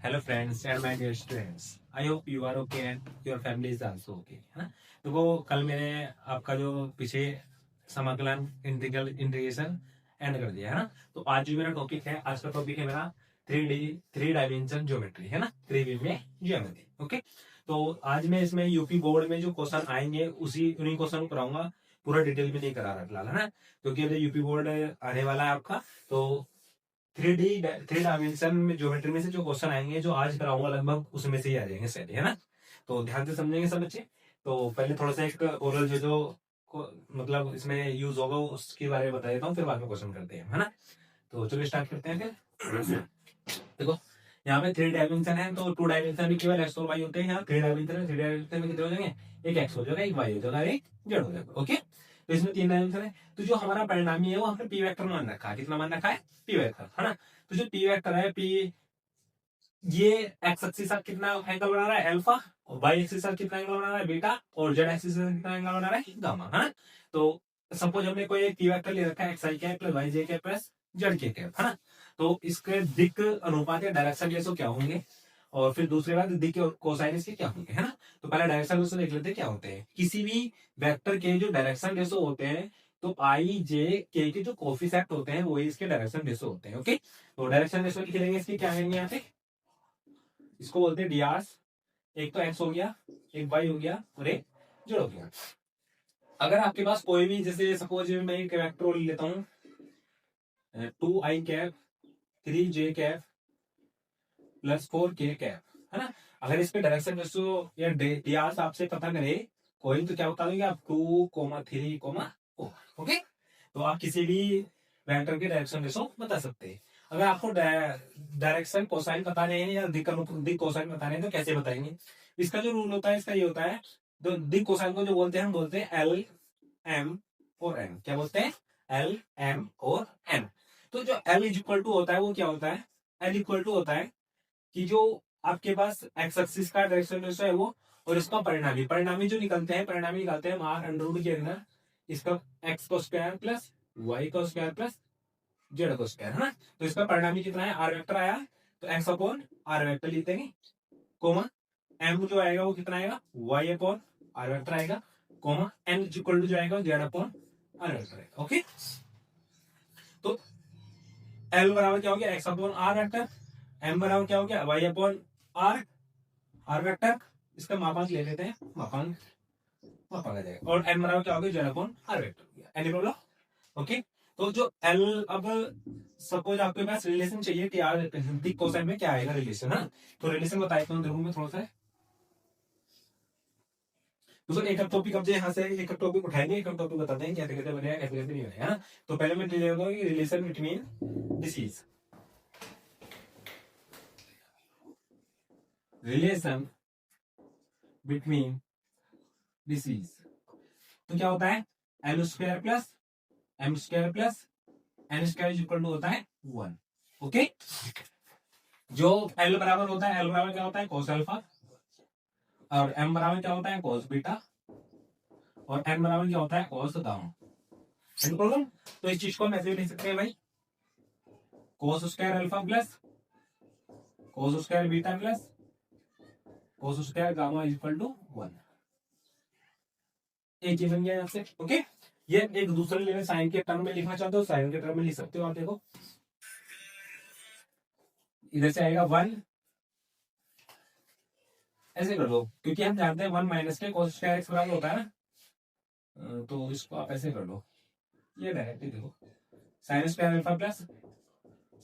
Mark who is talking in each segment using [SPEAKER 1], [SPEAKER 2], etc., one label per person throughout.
[SPEAKER 1] Hello friends and my dear students, I hope you are okay and your family is also okay, है ना। तो वो कल मैंने आपका जो पीछे समाकलन इंटीग्रल इंटीग्रेशन एंड कर दिया है ना। तो आज जो मेरा टॉपिक है, आज का टॉपिक है मेरा 3 डायमेंशन ज्योमेट्री, है ना, 3D में ज्योमेट्री। ओके, तो आज मैं इसमें यूपी बोर्ड में जो क्वेश्चन आएंगे उन्हीं क्वेश्चन को कराऊंगा, पूरा डिटेल में नहीं करा रहा फिलहाल, है ना, क्योंकि अभी यूपी बोर्ड आने वाला है आपका। तो 3 डायमेंशन में ज्योमेट्री में से जो क्वेश्चन आएंगे, जो आज कराऊंगा, लगभग उसमें से ही आ जाएंगे सारे, है ना। तो ध्यान से समझेंगे सब बच्चे। तो पहले थोड़ा सा एक ओरल मतलब इसमें यूज होगा उसके बारे में बता देता हूँ, फिर बाद में क्वेश्चन करते हैं, है ना। तो चलिए स्टार्ट करते हैं फिर। देखो, यहाँ पे 3 डायमेंशन है, तो 2 डायमेंशन में केवल एक्स और वाई होते हैं। यहाँ 3 डायमेंशन में कितने हो जाएंगे? एक एक्स हो जाएगा, एक वाई हो जाएगा, एक जेड हो जाएगा। ओके, तो इसमें 3 डायमेंशन है। तो जो हमारा परिणामी है वो हमने पी वेक्टर मान रखा है। कितना मान रखा है? पी वेक्टर, है ना। तो जो पी वेक्टर है, पी, ये एक्स एक्सिस साथ कितना एंगल बना रहा है? अल्फा। और वाई एक्सिस साथ कितना एंगल बना रहा है? बीटा। और जेड एक्सिस साथ कितना एंगल बना रहा है? गामा, है ना। तो सपोज हमने कोई एक पी वेक्टर ले रखा है, एक्स आई कैप प्लस वाई जे कैप प्लस जेड के कैप, है ना। तो इसके दिक् अनुपात या डायरेक्शन रेशो क्या होंगे, और फिर दूसरे बात दिक् और कोसाइन इसके क्या होंगे, है ना। तो पहले डायरेक्शन रेशो देख लेते हैं क्या होते हैं। किसी भी वेक्टर के जो डायरेक्शन रेशो होते हैं, तो आई जे के जो कोफिशिएंट होते हैं वही इसके डायरेक्शन रेशो होते हैं। ओके, तो डायरेक्शन रेशो लिख लेंगे, इसके क्या आएंगे यहाँ पे, इसको बोलते हैं डीआर। एक तो एक्स हो गया, एक वाई हो गया, और एक जेड हो गया। अगर आपके पास कोई भी, जैसे सपोज मैं एक वेक्टर ले लेता हूँ, 2i cap 3j cap plus 4k cap, है ना। अगर इसके डायरेक्शन रेशो या डीआर आपसे पता करे कोई, तो क्या बता दोगे आप? 2,3,4। ओके, तो आप किसी भी वेक्टर के डायरेक्शन रेशो बता सकते हैं। अगर आपको डायरेक्शन कोसाइन बताने हैं या दिक् कोसाइन बताने हैं, तो कैसे बताएंगे? इसका जो रूल होता है, इसका ये होता है, तो दिक् कोसाइन को जो बोलते हैं, हम बोलते हैं एल एम और एन। क्या बोलते हैं? एल एम और एन। तो जो एल इज इक्वल टू होता है वो क्या होता है? एल इक्वल टू होता है कि जो आपके पास एक्स एक्सिस का डायरेक्शन रेशो है वो, और इसका परिणामी जो निकलते हैं, परिणामी निकालते हैं मार अंडर रूट के अंदर इसका एक्स को स्क्वायर प्लस वाई को स्क्वायर प्लस जेड को स्क्वायर, है ना। तो इसका परिणामी कितना है? आर वेक्टर आया, तो एक्स अपॉन आर वेक्टर लेते हैं, कोमा एम जो आएगा वो कितना आएगा? वाई अपॉन आर वेक्टर आएगा, कोमा एन इक्वल टू जो आएगा जेड अपॉन आर वेक्टर आएगा। ओके, तो एल बराबर क्या हो गया? X upon r vector. M बराबर क्या हो गया? Y upon r r vector. इसका मापांक ले लेते हैं, मापांक आ जाएगा। और एन बराबर क्या हो गया? Z upon r vector. Any problem? Okay, तो जो एल, अब सपोज आपके पास रिलेशन चाहिए कि यार दिक् कोसाइन में क्या आएगा रिलेशन, है। तो रिलेशन बताया तो देखो मैं थोड़ा सा, तो एक टॉपिक अब यहाँ से एक टॉपिक उठाएंगे, एक टॉपिक बताते हैं कैसे कैसे बनेगा, कैसे कैसे नहीं बनेगा, है ना। तो पहले मैं ले लेता हूँ relation between DCs, relation between DCs. तो क्या होता है? L square plus m square plus n square equal to होता है 1। ओके, जो एल बराबर होता है, एल बराबर क्या होता है? Cos alpha. और एम बराबर क्या होता है? Cos beta. और एन बराबर क्या होता है? Cos gamma. प्रॉब्लम? तो इस चीज को हम ऐसे लिख सकते हैं भाई, cos square alpha plus cos square beta plus cos square gamma equal to 1। एक चीज बन गया यहाँ से। ओके, ये एक दूसरे लेवल साइन के टर्म में लिखना चाहते हो, साइन के टर्म में लिख सकते हो। आप देखो, इधर से आएगा 1, ऐसे कर लो, क्योंकि हम जानते हैं 1 माइनस के कोस स्क्वायर एक्स बराबर होता है ना। तो इसको आप ऐसे कर लो, ये डायरेक्ट देखो, sign square alpha plus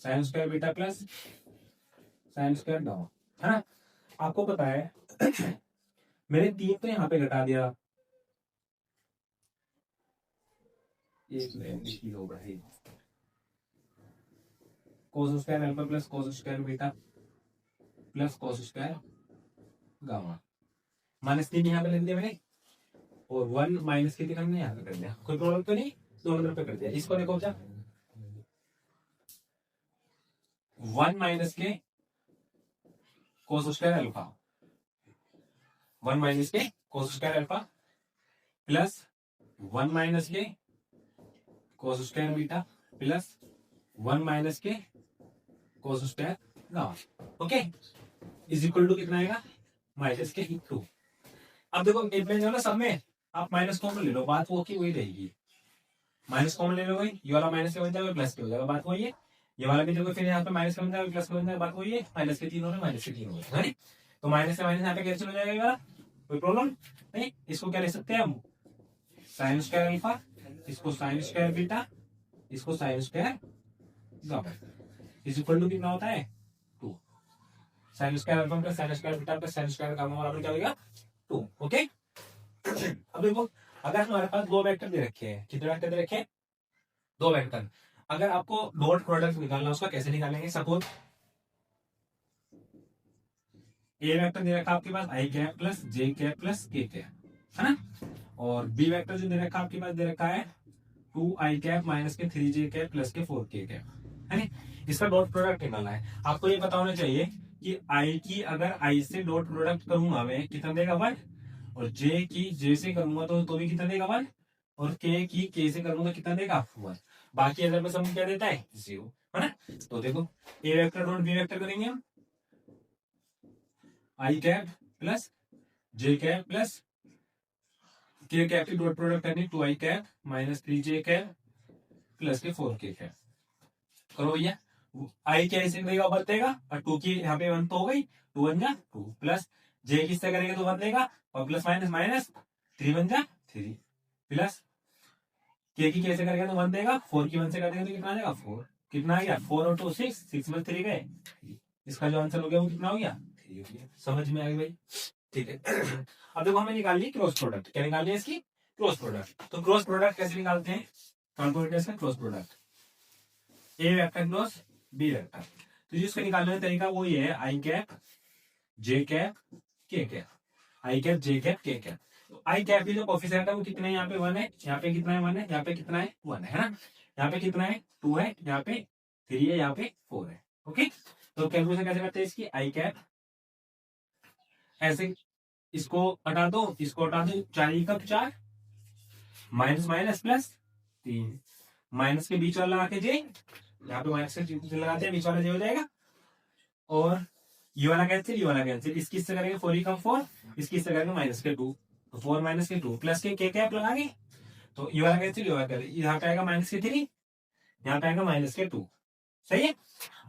[SPEAKER 1] sine square beta plus sine square gamma, है ना। आपको पता है मैंने 3 तो यहाँ पे घटा दिया, कोस square alpha plus cos square beta plus cos square gamma, -3 यहाँ पे लिख दिया मैंने, और 1 माइनस के 3 हमने यहाँ पे कर दिया। कोई प्रॉब्लम तो नहीं? दोनों तरफ पे कर दिया। इसको देखो क्या, 1 माइनस के कोस स्क्वायर अल्फा, 1 माइनस के cos square alpha plus 1 minus के cos square beta plus 1 minus के cos square gamma. Okay, is equal to कितना आएगा, माइनस के 2। अब देखो एक में जो है ना सब में आप माइनस कॉमन ले लो, बात वो की वही रहेगी, माइनस कॉमन ले लो वही, ये वाला माइनस के बन जाएगा प्लस के हो जाएगा, बात वही है। ये वाला भी देखो फिर यहाँ पे माइनस का बन जाएगा प्लस का बन जाएगा, बात वही है। माइनस के 3 हो रहे, माइनस के 3 हो रहे, है। तो माइनस से माइनस यहाँ पे कैंसिल हो जाएगा ये वाला, कोई प्रॉब्लम नहीं। इसको क्या ले सकते हैं हम, साइन स्क्वायर अल्फा, इसको साइन स्क्वायर बीटा, इसको sine square gamma, is equal to कितना होता है 2। Sine square alpha plus sine square beta plus sine square gamma बराबर क्या होगा 2। ओके। अब देखो अगर हमारे पास दो वेक्टर दे रखे हैं, कितने वेक्टर दे रखे हैं, दो वेक्टर। अगर आपको डॉट प्रोडक्ट निकालना उसका कैसे निकालेंगे, सपोज ए वेक्टर दे रखा आपके पास आई कैप प्लस जे कैप प्लस के कैप, है ना, और बी वेक्टर जो दे रखा आपके पास दे रखा है 2 आई कैप माइनस के 3 जे कैप प्लस के 4 के कैप, है ना। इसका डॉट प्रोडक्ट निकालना है। आपको ये पता होना चाहिए कि आई की अगर आई से डॉट प्रोडक्ट करूंगा मैं कितना देगा 1, और जे की जे से करूंगा तो भी कितना देगा 1, और के की के से करूंगा कितना देगा 1। बाकी अगर मैं सम क्या देता है 0, है ना। तो देखो ए वेक्टर डॉट बी वेक्टर करेंगे हम, आई कैप प्लस जे कैप प्लस के कैप की डॉट प्रोडक्ट करनी 2 आई कैप माइनस 3 जे कैप प्लस के 4 के कैप। करो भैया, आई क्या ऐसे करेगा बदलेगा, और 2 की यहाँ पे 1 तो हो गई, 2 बन जा 2 प्लस जे किससे करेंगे तो बदलेगा, और प्लस माइनस माइनस 3 बन जा 3 प्लस के की कैसे करेगा तो 1 देगा, 4 की 1 से करेंगे तो कितना आ जाएगा 4, कितना आ गया 4 और 2 6, 6 में 3 गए, इसका जो आंसर हो गया वो कितना हो गया 3 हो गया। समझ में आ गई भाई, ठीक है। अब देखो हमें निकालनी है क्रॉस प्रोडक्ट, क्या निकालनी है इसकी क्रॉस प्रोडक्ट। तो क्रॉस प्रोडक्ट कैसे निकालते हैं, कैलकुलेट का क्रॉस प्रोडक्ट, ए वेक्टर क्रॉस बी वेक्टर। तो जिसको निकालने का तरीका वो ये है i cap J cap K cap, I cap J cap K cap. तो आई कैप की जो कोफिशिएंट है वो कितना है, यहाँ पे 1 है, यहाँ पे कितना है 1 है, यहाँ पे कितना है 1 है ना, यहाँ पे कितना है 2 है, यहाँ पे 3 है, यहाँ पे 4 है। ओके, तो कैलकुलेशन कैसे करते हैं इसकी, आई कैप ऐसे इसको हटा दो, इसको हटा दो, 4 cup 4 minus minus plus 3, minus के बीच वाला लगा के जे, यहाँ पे माइनस के लगाते हैं बीच वाला जे हो जाएगा, और ये वाला कैंसिल ये वाला कैंसिल, इसकी इससे करेंगे 4 कम 4, इसकी इससे करेंगे माइनस के 2, तो 4 माइनस के 2 प्लस के कैप लगाएंगे, तो ये वाला कैंसिल ये वाला कैंसिल, यहाँ पे आएगा माइनस के 3, यहाँ पे आएगा माइनस के 2। सही है।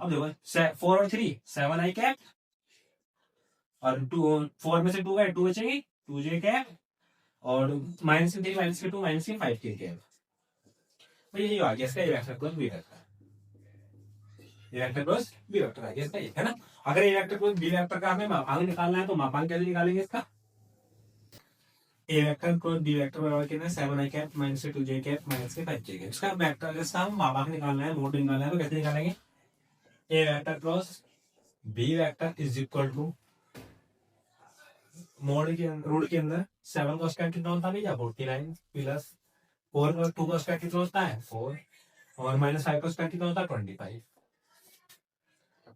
[SPEAKER 1] अब देखो 4 और 3 7 आई कैप, और 2 4 में से 2 गए 2 बचेगी 2 जे कैप, और माइनस के 3 माइनस के 2 माइनस के 5 के कैप। तो यही आ गया इसका ये वेक्टर क्रॉस बी वेक्टर, ये वेक्टर क्रॉस बी वेक्टर आ गया इसका, ये है ना। अगर ये वेक्टर क्रॉस बी वेक्टर का हमें मापांक निकालना है तो मापांक कैसे निकालेंगे इसका, ए वेक्टर क्रॉस बी वेक्टर बराबर कितना 7 आई कैप माइनस के 2 जे कैप माइनस के 5 जे कैप। इसका वेक्टर इसका हम मापांक निकालना है, मोड निकालना है, तो कैसे निकालेंगे, a vector cross b vector is equal to mod के रूट के अंदर 7 का स्क्वायर कितना होता है भैया 49 प्लस 4 का 2 का स्क्वायर कितना होता है 4, और माइनस 5 का स्क्वायर कितना होता है 25।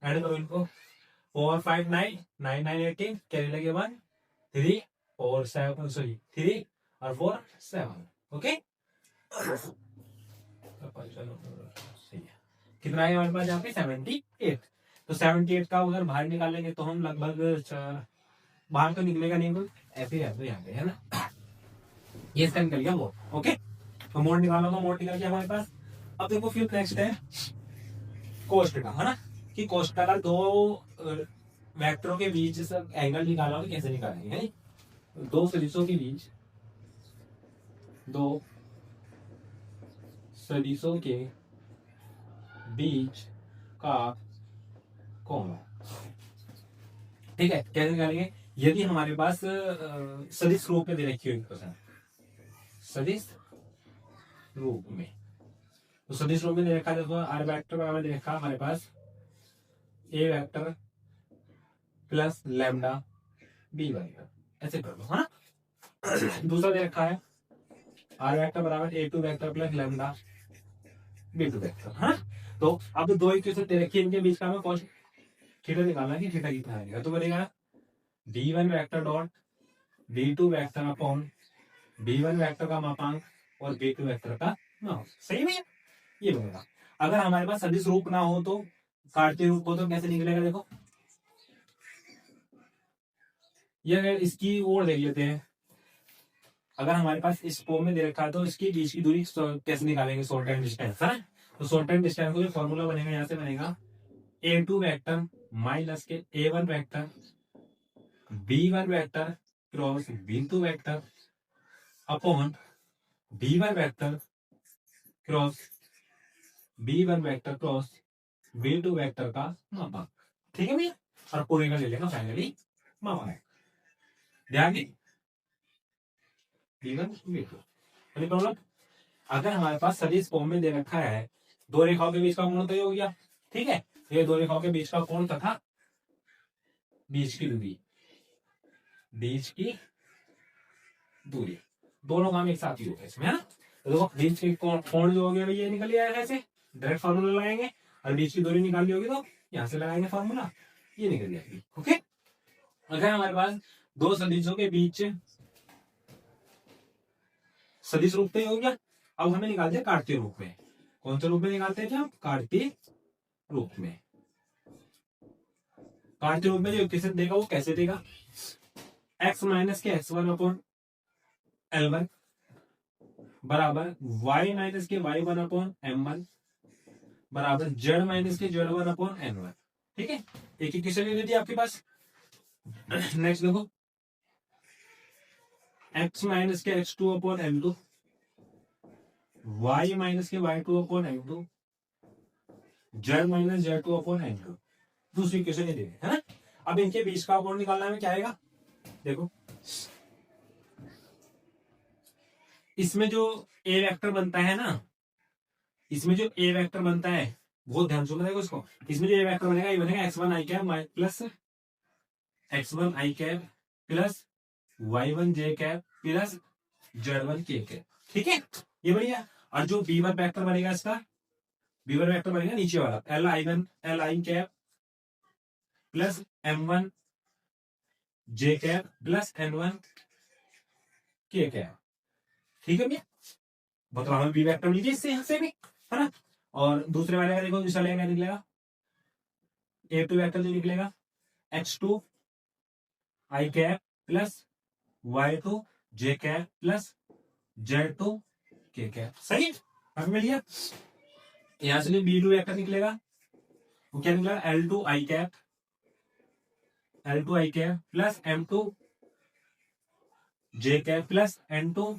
[SPEAKER 1] ऐड करो इनको, 4 5 9 9 9 18, कैरी लगे 1 3 4 7 सॉरी 3 और 4 7। ओके, कितना है हमारे पास यहाँ पे 78। तो 78 का अगर बाहर निकालेंगे तो हम लगभग बाहर तो निकलेगा नहीं, तो ऐसे ही है यहाँ पे, है ना। ये इसका निकल गया मोड। ओके, तो मोड निकालना तो मोड निकल गया हमारे पास। अब देखो फिर नेक्स्ट है कोस्ट का, है ना, कि कोस्ट का दो वेक्टरों के बीच सब एंगल निकालना हो तो कैसे निकालेंगे, है दो सदिशों के बीच, दो सदिशों के बीच का कोण, ठीक है, कैसे निकालेंगे, यदि हमारे पास सदिश रूप में दे रखी हुई क्वेश्चन, सदिश रूप में, तो सदिश रूप में दे रखा, देखो आर वेक्टर बराबर दे रखा हमारे पास a vector plus lambda B vector, ऐसे कर लो, है ना। दूसरा दे रखा है आर वेक्टर बराबर ए two vector plus lambda b two vector, है। तो अब दो इक्वेशन दे रखी है, इनके बीच का हमें कॉस थीटा निकालना है कि थीटा कितना आएगा, तो करेगा d1 vector dot d2 vector upon d1 vector का मापांक और d2 वेक्टर का माप। सही में ये बनेगा। अगर हमारे पास सदिश रूप ना हो तो कार्तीय रूप हो तो कैसे निकलेगा, देखो ये अगर इसकी ओर देख लेते हैं, अगर हमारे पास इस फॉर्म में दे रखा है तो इसकी बीच की दूरी कैसे निकालेंगे, शॉर्ट एंड डिस्टेंस है ना। तो शॉर्ट एंड डिस्टेंस का जो फॉर्मूला बनेगा यहाँ से बनेगा A2 वेक्टर माइनस के A1 vector B1 vector cross B2 vector upon B1 vector cross B1 vector cross B2 vector का मापांक। ठीक है भैया, और पूरे का ले लेगा फाइनली मापांक। ध्यान दें B1 B2 प्रॉब्लम। अगर हमारे पास सदिश फॉर्म में दे रखा है दो रेखाओं के बीच का कोण तय हो गया, ठीक है, ये दो रेखाओं के बीच का कोण तथा बीच की दूरी, बीच की दूरी दोनों काम एक साथ ही होगा इसमें, है ना। तो देखो बीच की कोण जो हो गया ये निकल आएगा, ऐसे डायरेक्ट फार्मूला लगाएंगे, और बीच की दूरी निकालनी होगी तो यहाँ से लगाएंगे फार्मूला, ये निकल जाएगी। ओके, अगर हमारे पास दो सदिशों के बीच सदिश रूप तय हो गया, अब हमें निकालते हैं काटते रूप में। कौन से रूप में निकालते हैं हम, काटते रूप में। काटते रूप में जो इक्वेशन देगा वो कैसे देगा, x माइनस के x1 अपॉन L1 बराबर y माइनस के y1 अपॉन M1 बराबर z माइनस के z1 अपॉन N1। ठीक है, एक इक्वेशन ले लीजिए आपके पास। नेक्स्ट देखो x माइनस के x2 upon M2 y minus के y2 upon M2 z minus z2 upon N2। दूसरी इक्वेशन ये देंगे, है ना। अब इनके बीच का कोण निकालना है, क्या आएगा देखो, इसमें जो ए वेक्टर बनता है ना, इसमें जो ए वेक्टर बनता है बहुत ध्यान से देखो इसको, इसमें जो ए वेक्टर बनेगा ये बनेगा x1 i cap plus x1 i cap plus y1 j cap plus z1 k cap. ठीक है, ये बढ़िया। और जो b1 वेक्टर बनेगा इसका, b1 वेक्टर बनेगा नीचे वाला l i cap plus m1 j cap plus n1 k cap. ठीक है भैया, मतलब हमें बी वेक्टर मिल गया इससे, यहाँ से भी, है ना। और दूसरे वाले का देखो दूसरा लेगा निकलेगा A2 वेक्टर जो निकलेगा x2 i cap plus y2 j cap plus z2 k cap. सही है, हमें मिल गया। यहां से B2 वेक्टर निकलेगा, वो क्या निकलेगा L2 i cap plus M2 j cap plus N2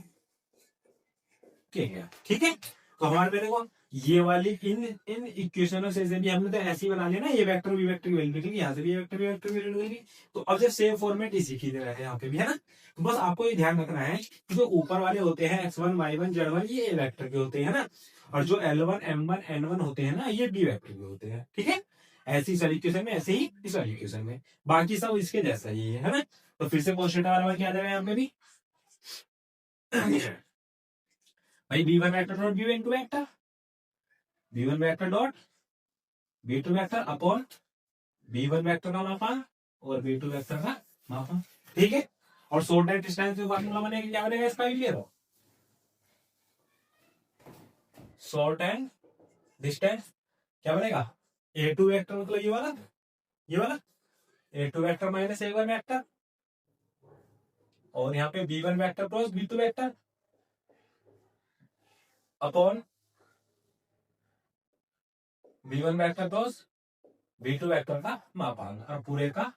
[SPEAKER 1] k cap. ठीक है, तो हमारे पे देखो ये वाली इन इक्वेशनों से भी हमने तो ऐसे ही बना लिया ना, ये वेक्टर बी वेक्टर की वैल्यू निकलेगी, यहाँ से भी वेक्टर बी वेक्टर की वैल्यू निकलेगी। तो अब जब सेम फॉर्मेट इसी की तरह है यहाँ पे भी, है ना। तो बस आपको ये ध्यान रखना है कि जो ऊपर वाले होते हैं x1 y1 z1 ये ए वेक्टर के होते हैं ना, और जो L1 M1 N1 होते हैं ना ये बी वेक्टर के होते हैं। ठीक है, ऐसी इस इक्वेशन में, ऐसे ही इस वाली इक्वेशन में, बाकी सब इसके जैसा ही है ना। तो फिर से पोस्टेटा वाला क्या आ जाएगा यहाँ पे भी भाई b1 vector dot b1 vector, b1 vector dot b2 vector upon b1 vector का मापांक और b2 वेक्टर का मापांक। ठीक है, और शॉर्ट एंड डिस्टेंस जो फार्मूला बनेगा क्या बनेगा इसका, क्लियर हो। शॉर्ट एंड डिस्टेंस क्या बनेगा, A2 वेक्टर मतलब ये वाला A2 vector minus A1 vector, और यहाँ पे B1 vector plus B2 vector upon B1 vector plus B2 vector का मापांक और पूरे का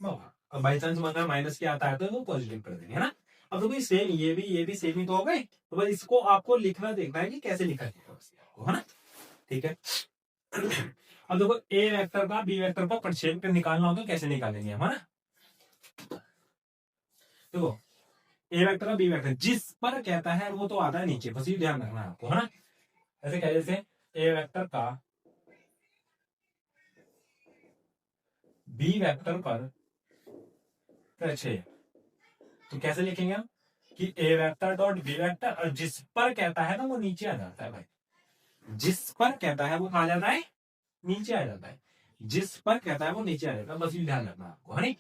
[SPEAKER 1] मापांक। अब बाई चांस माना माइनस क्या आता है तो वो पॉजिटिव कर देंगे, है ना। अब तो भाई सेम ये भी सेम ही तो हो गए, तो बस इसको आपको लिखना देखना है कि कैसे लिखा जाएगा, है ना। ठीक है, अब देखो ए वेक्टर का बी वेक्टर का प्रक्षेप निकालना हो तो कैसे निकालेंगे हम, है ना। देखो ए वेक्टर का बी वेक्टर जिस पर कहता है वो तो आता है नीचे, बस ये ध्यान रखना है आपको, है ना। ऐसे कह जैसे ए वेक्टर का बी वेक्टर पर प्रक्षेप, तो कैसे लिखेंगे हम कि a vector dot b vector, और जिस पर कहता है ना वो नीचे आ जाता है भाई, जिस पर कहता है वो कहा जाता है नीचे आ जाता है, जिस पर कहता है वो नीचे आ जाता है, बस ये ध्यान रखना आपको, है नहीं।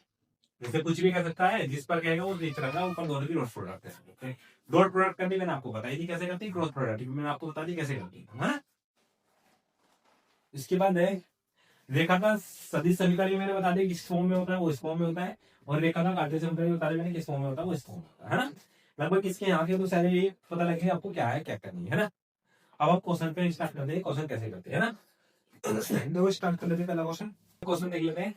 [SPEAKER 1] जैसे कुछ भी कर सकता है, जिस पर कहेगा वो नीचे रखा, ऊपर दोनों की डॉट प्रोडक्ट है। डॉट प्रोडक्ट करनी मैंने आपको बताई थी कैसे करती है, क्रॉस प्रोडक्ट मैंने आपको बता दी कैसे करती है ना। इसके बाद है रेखा का सदिश समीकरण मैंने बता दिया किस फॉर्म में होता है, वो इस फॉर्म में होता है, और रेखा का कार्टेशियन समीकरण बता दिया मैंने किस फॉर्म में होता है, वो इस फॉर्म में होता है ना। लगभग किसके यहाँ के तो सारे ये पता लगेगा आपको क्या है क्या करनी है ना। अब आप क्वेश्चन पे स्टार्ट करते हैं, क्वेश्चन कैसे करते हैं ना। देखो स्टार्ट कर लेते हैं पहला क्वेश्चन। क्वेश्चन देख लेते हैं।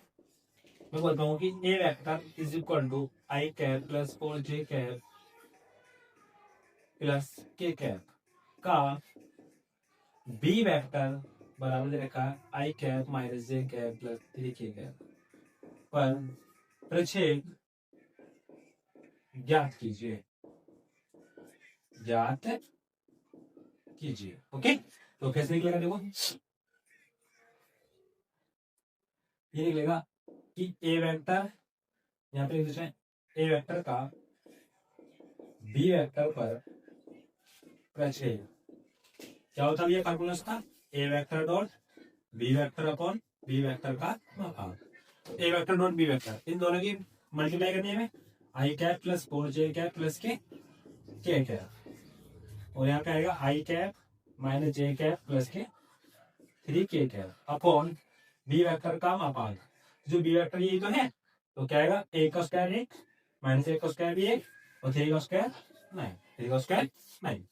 [SPEAKER 1] मैं बोलता हूँ कि a vector is equal to i cap plus 4j cap plus k cap का बी वेक्टर बराबर दे रखा है i cap minus j cap plus 3k cap पर प्रक्षेप ज्ञात कीजिए, ज्ञात कीजिए। ओके, तो कैसे निकलेगा देखो, ये निकलेगा कि ए वेक्टर यहाँ पे लिख देते हैं ए वेक्टर का बी वेक्टर पर प्रक्षेप क्या होता है, ये फॉर्मूला था a vector dot b vector upon b vector का मापांक। A vector dot b vector इन दोनों की मल्टीप्लाई करनी है हमें, i cap plus 4j cap plus k cap, और यहाँ पे आएगा आई cap minus j cap plus के 3k cap upon b vector का मापांक। जो बी वेक्टर यही तो है, तो क्या आएगा ए का स्क्वायर 1 माइनस ए का स्क्वायर भी 1 और 3 का स्क्वायर 9, 3 का स्क्वायर 9।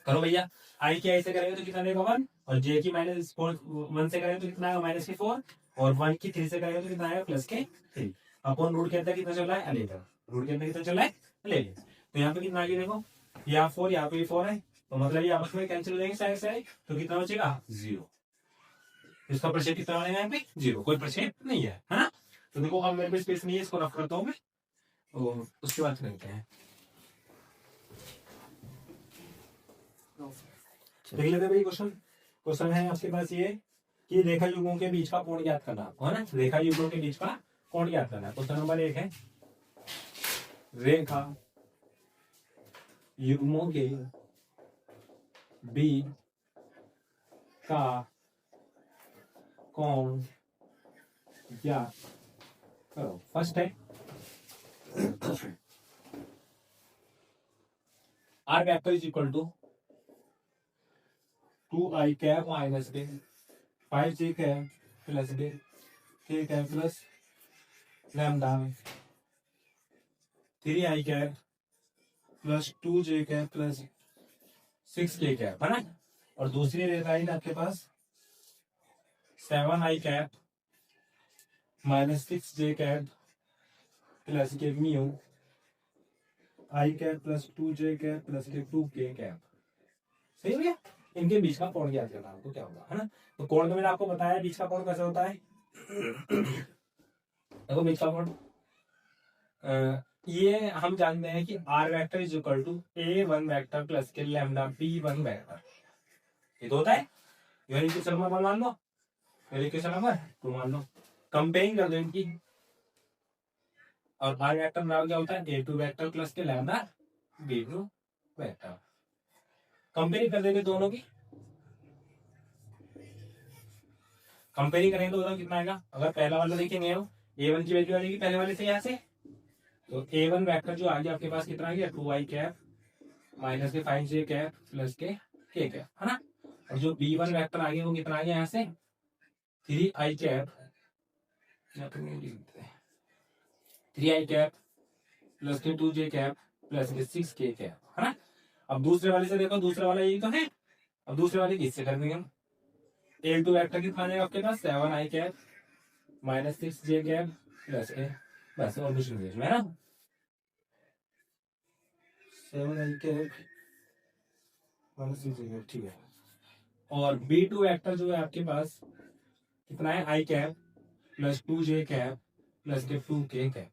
[SPEAKER 1] करो भैया, आई की आई से करेंगे तो कितना देगा 1, और जे की माइनस 1 से करेंगे तो कितना आएगा माइनस के 4, और 1 की 3 से करेंगे तो कितना आएगा प्लस के 3 अपॉन रूट के अंदर कितना चल रहा है 11, रूट के अंदर कितना चल रहा है 11। तो यहाँ पे कितना आ गया देखो, यहाँ 4 यहाँ पे 4 है, तो मतलब ये आपस में कैंसिल हो जाएंगे साइड से, तो कितना बचेगा 0। इसका प्रक्षेप कितना बनेगा यहाँ पे 0, कोई प्रक्षेप नहीं है, है ना। तो देखो अब मेरे पे स्पेस नहीं है, इसको रफ करता हूँ मैं और उसके बाद करते हैं। देख लेते भाई क्वेश्चन। क्वेश्चन है आपके पास ये कि रेखा युग्मों के बीच का कोण ज्ञात करना है ना, रेखा युग्मों के बीच का कोण ज्ञात करना है। क्वेश्चन नंबर 1 है रेखा युग्मों के बीच का कोण ज्ञात करो। फर्स्ट है r vector is equal to 2i cap minus बे 5j कैप प्लस बे k cap plus lambda 3i cap plus 2j cap plus 6k cap, है ना। और दूसरी रेखा है आपके पास 7i cap minus 6j cap plus के mu i cap plus 2j cap plus के 2k कैप। सही हो गया। इनके बीच का कोण ज्ञात करना आपको क्या होगा, है ना। तो कोण तो मैंने आपको बताया, बीच का कोण कैसे होता है। देखो बीच का कोण ये हम जानते हैं कि r vector is equal to a1 vector plus के लैम्डा b1 वेक्टर, ये तो होता है। ये इक्वेशन नंबर मान लो, ये इक्वेशन नंबर 2 मान लो, कंपेयरिंग कर दो इनकी। और आर वेक्टर बराबर क्या होता है a2 वेक्टर प्लस के लैम्डा b2 वेक्टर। कंपेयरिंग कर देंगे दोनों की, कंपेयरिंग करेंगे तो कितना आएगा। अगर पहला वाला देखेंगे a1 की वैल्यू आ जाएगी पहले वाले से यहाँ से, तो a1 वेक्टर जो आ गया आपके पास कितना आ गया 2i कैप माइनस के 5j कैप प्लस के k कैप, है ना। और जो b1 वेक्टर आ गया वो कितना आ गया यहाँ से 3i cap 3i cap plus के 2j कैप प्लस के 6k कैप, है ना। अब दूसरे वाले से देखो, दूसरा वाला यही तो है। अब दूसरे वाले किससे कर देंगे हम, a2 वेक्टर कितना आ जाएगा आपके पास 7i cap minus 6j cap plus के, बस और कुछ नहीं है ना। 7i cap minus 6j cap, ठीक है। और b2 वेक्टर जो है आपके पास कितना है i cap plus 2j cap plus के 2k कैप।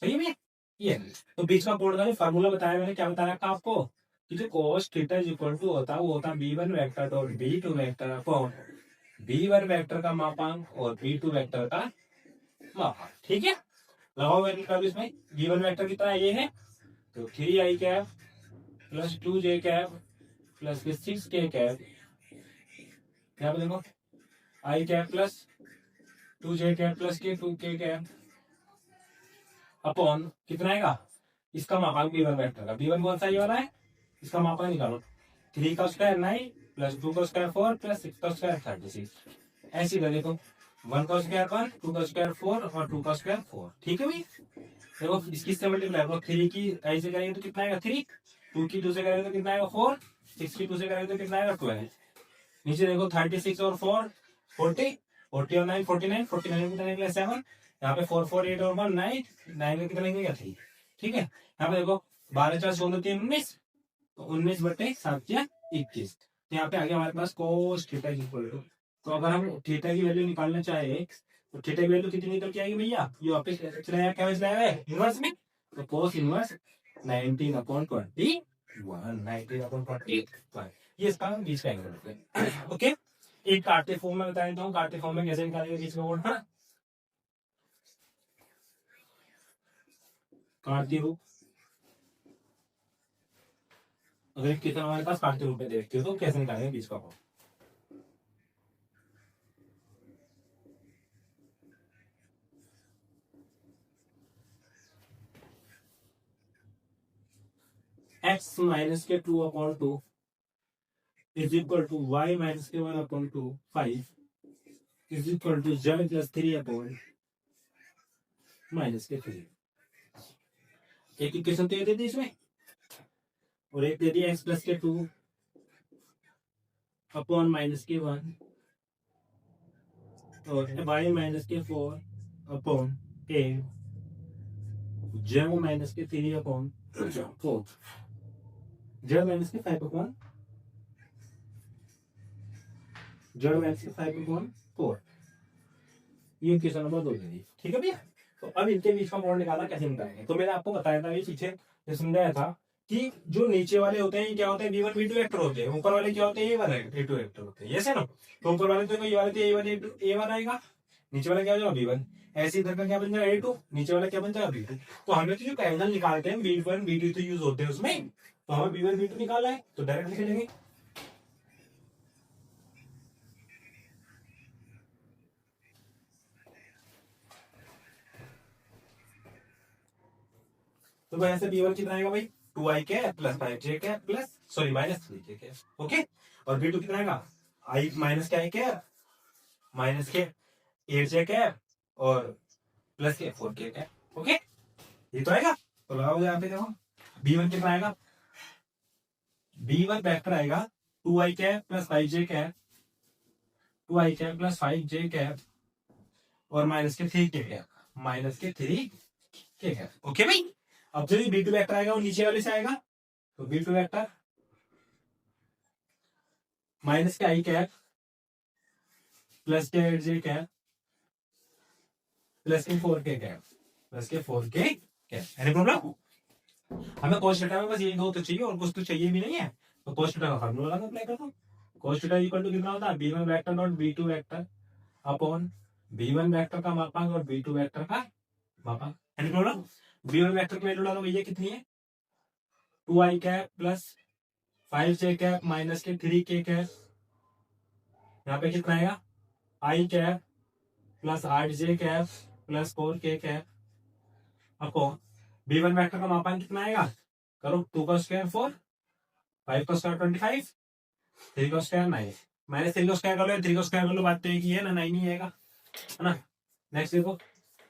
[SPEAKER 1] सही है ये। तो बीच का कोण का जो फार्मूला बताया मैंने, क्या बताया था आपको कि जो cos theta is equal to होता है वो होता है b1 vector dot b2 vector upon b1 vector का मापांक और b2 वेक्टर का मापांक। ठीक है, लगाओ वैल्यू इसमें। b1 वेक्टर कितना है, ये है तो 3i cap plus 2j cap plus के 6k कैप, यहाँ पे देखो i cap plus 2j cap plus के 2k कैप अपॉन कितना आएगा इसका मापांक b1 वेक्टर का। b1 कौन सा ये वाला है, इसका मापांक निकालो 3 का स्क्वायर 9 प्लस 2 का स्क्वायर 4 प्लस 6 का स्क्वायर 36, ऐसे कर देखो, 1 का स्क्वायर 1, 2 का स्क्वायर 4 और 2 का स्क्वायर 4। ठीक है भाई, देखो इसकी से मल्टीप्लाई करो, 3 की ऐसे करेंगे तो कितना आएगा 3, 2 की 2 से करेंगे तो कितना आएगा 4, 6 की 2 से करेंगे तो कितना आएगा 12। नीचे देखो 36 और 4 40, 40 और 9 49, 49 कितना निकला 7, यहाँ पे 4 4 8 और 1 9, 9 का कितना निकलेगा 3। ठीक है, यहाँ पे देखो 12 4 16 3 19, तो 19 बटे 7 या 21। तो यहाँ पे आ गया हमारे पास cos थीटा इक्वल टू, तो अगर हम थीटा की वैल्यू निकालना चाहे तो थीटा की वैल्यू कितनी निकल के आएगी भैया, ये वापस चला क्या चलाया है इनवर्स में, तो cos इनवर्स 19/21, 19/21, ये इसका बीच का एंगल है। ओके, एक काटते फॉर्म में बता देता हूँ, काटते फॉर्म में कैसे निकालेंगे बीच का कोण, हाँ काटती रूप, अगर कितना हमारे पास काटते रूप में देखते हो तो कैसे निकालेंगे बीच का कोण। x माइनस के 2/2 is equal to y minus के 1/2 5 is equal to z plus 3 minus के 3। एक इक्वेशन तो ये दे दी इसमें, और एक दे दी x प्लस के 2 अपॉन माइनस के 1 और y माइनस के 4 अपॉन a z माइनस के 3 अपॉन 4, z माइनस के 5 अपॉन 4, ये इक्वेशन नंबर 2 दे दी। ठीक है भैया, तो अब इनके बीच का कोण निकालना कैसे निकालेंगे, तो मैंने आपको बताया था ये पीछे ये समझाया था कि जो नीचे वाले होते हैं ये क्या होते हैं v1 v2 वेक्टर होते हैं, ऊपर वाले क्या होते हैं a1 a2 वेक्टर होते हैं, यस है ना। तो ऊपर वाले तो ये वाले तो a1 a1 आएगा, नीचे वाला क्या हो जाएगा v1, ऐसे इधर का क्या बन जाएगा a2, नीचे वाला क्या बन जाएगा v2। तो हमें तो जो एंगल निकालते हैं v1 v2 तो यूज होते हैं उसमें, तो हमें v1 v2 निकालना है तो डायरेक्ट लिख लेंगे। तो भाई ऐसे b1 कितना आएगा भाई 2i cap plus 5j cap plus sorry minus 3j cap. Okay, और b2 कितना आएगा i माइनस के i कैप माइनस के 8j कैप और प्लस के 4k कैप। ओके, ये तो आएगा, तो लगाओ यहाँ पे देखो b1 कितना आएगा, b1 वेक्टर आएगा 2i cap plus 5j cap, 2i cap plus 5j cap और माइनस के 3k कैप, माइनस के 3k कैप। ओके भाई, अब जो b2 वेक्टर आएगा वो नीचे वाले से आएगा, तो b2 वेक्टर माइनस के i कैप प्लस के 8j कैप प्लस के 4k कैप प्लस के 4k कैप। एनी प्रॉब्लम, हमें cos थीटा में बस ये दो तो चाहिए और कुछ तो चाहिए भी नहीं है, तो cos थीटा का फार्मूला लगा अप्लाई कर दो। cos थीटा इक्वल टू कितना होता है b1 vector dot b2 vector upon b1 vector का मापांक और b2 वेक्टर का मापांक। एनी प्रॉब्लम, b1 वेक्टर की वैल्यू डालो भैया कितनी है 2i cap plus 5j cap minus के 3k कैप, यहाँ पे कितना आएगा i cap plus 8j cap plus 4k cap upon b1 vector का मापांक कितना आएगा, करो 2 का स्क्वायर 4, 5 का स्क्वायर 25, 3 का स्क्वायर 9, माइनस 3 का स्क्वायर कर लो 3 का स्क्वायर कर लो, बात तो एक ही है ना, 9 ही आएगा है ना। नेक्स्ट देखो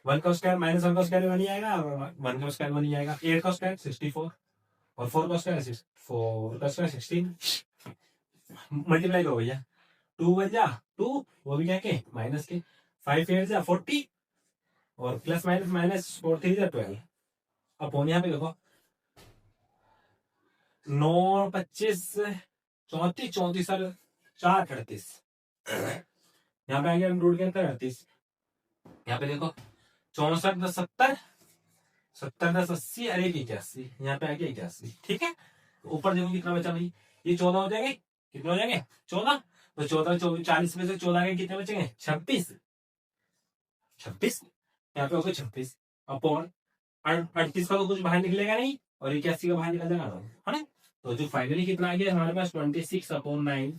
[SPEAKER 1] 1 का स्क्वायर माइनस 1 का स्क्वायर 1 ही आएगा, 1 का स्क्वायर 1 ही आएगा, 8 का स्क्वायर 64 और 4 का स्क्वायर 4 का स्क्वायर 16, मल्टीप्लाई करो भैया 2 बन जा 2, वो भी क्या के माइनस के 5 8 जा 40 और प्लस माइनस माइनस 4 3 जा 12 अपॉन यहाँ पे देखो 9 25 34 34 सर 4 38, यहाँ पे आ गया रूट के अंदर 38, यहाँ पे देखो 64 10 70 70 10 80 और 1 81, यहाँ पे आ गया 81। ठीक है, ऊपर देखो कितना बचा भाई, ये 14 हो जाएंगे, कितने हो जाएंगे 14, तो 14 40 में से 14 के कितने बचेंगे 26, 26 यहाँ पे हो गए 26 अपॉन 38 का तो कुछ बाहर निकलेगा नहीं और 81 का बाहर निकल जाएगा है ना। तो जो फाइनली कितना आ गया हमारे पास 26/9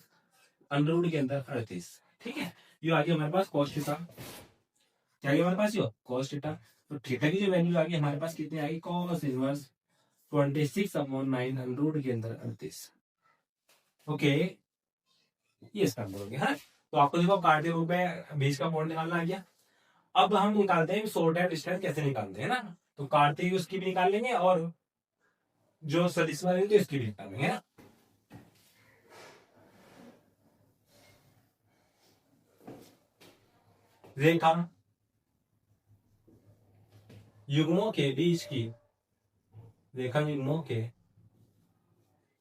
[SPEAKER 1] अंडरवुड के अंदर 38। ठीक है, ये आ गया हमारे पास cos थीटा, क्या आ गया हमारे पास ये cos थीटा। तो थीटा की जो वैल्यू आ गई हमारे पास कितनी आ गई cos इनवर्स 26/9 अंडरवुड के अंदर 38। ओके, ये इसका आंसर हो गया। हाँ, तो आपको देखो काटते रूप में बीच का पॉइंट निकालना आ गया। अब हम निकालते हैं शॉर्ट एंड डिस्टेंस कैसे निकालते हैं ना, तो काटते ही उसकी भी निकाल लेंगे और जो सदिश वाली तो इसकी भी निकाल लेंगे ना। रेखा युग्मों के बीच की, रेखा युग्मों के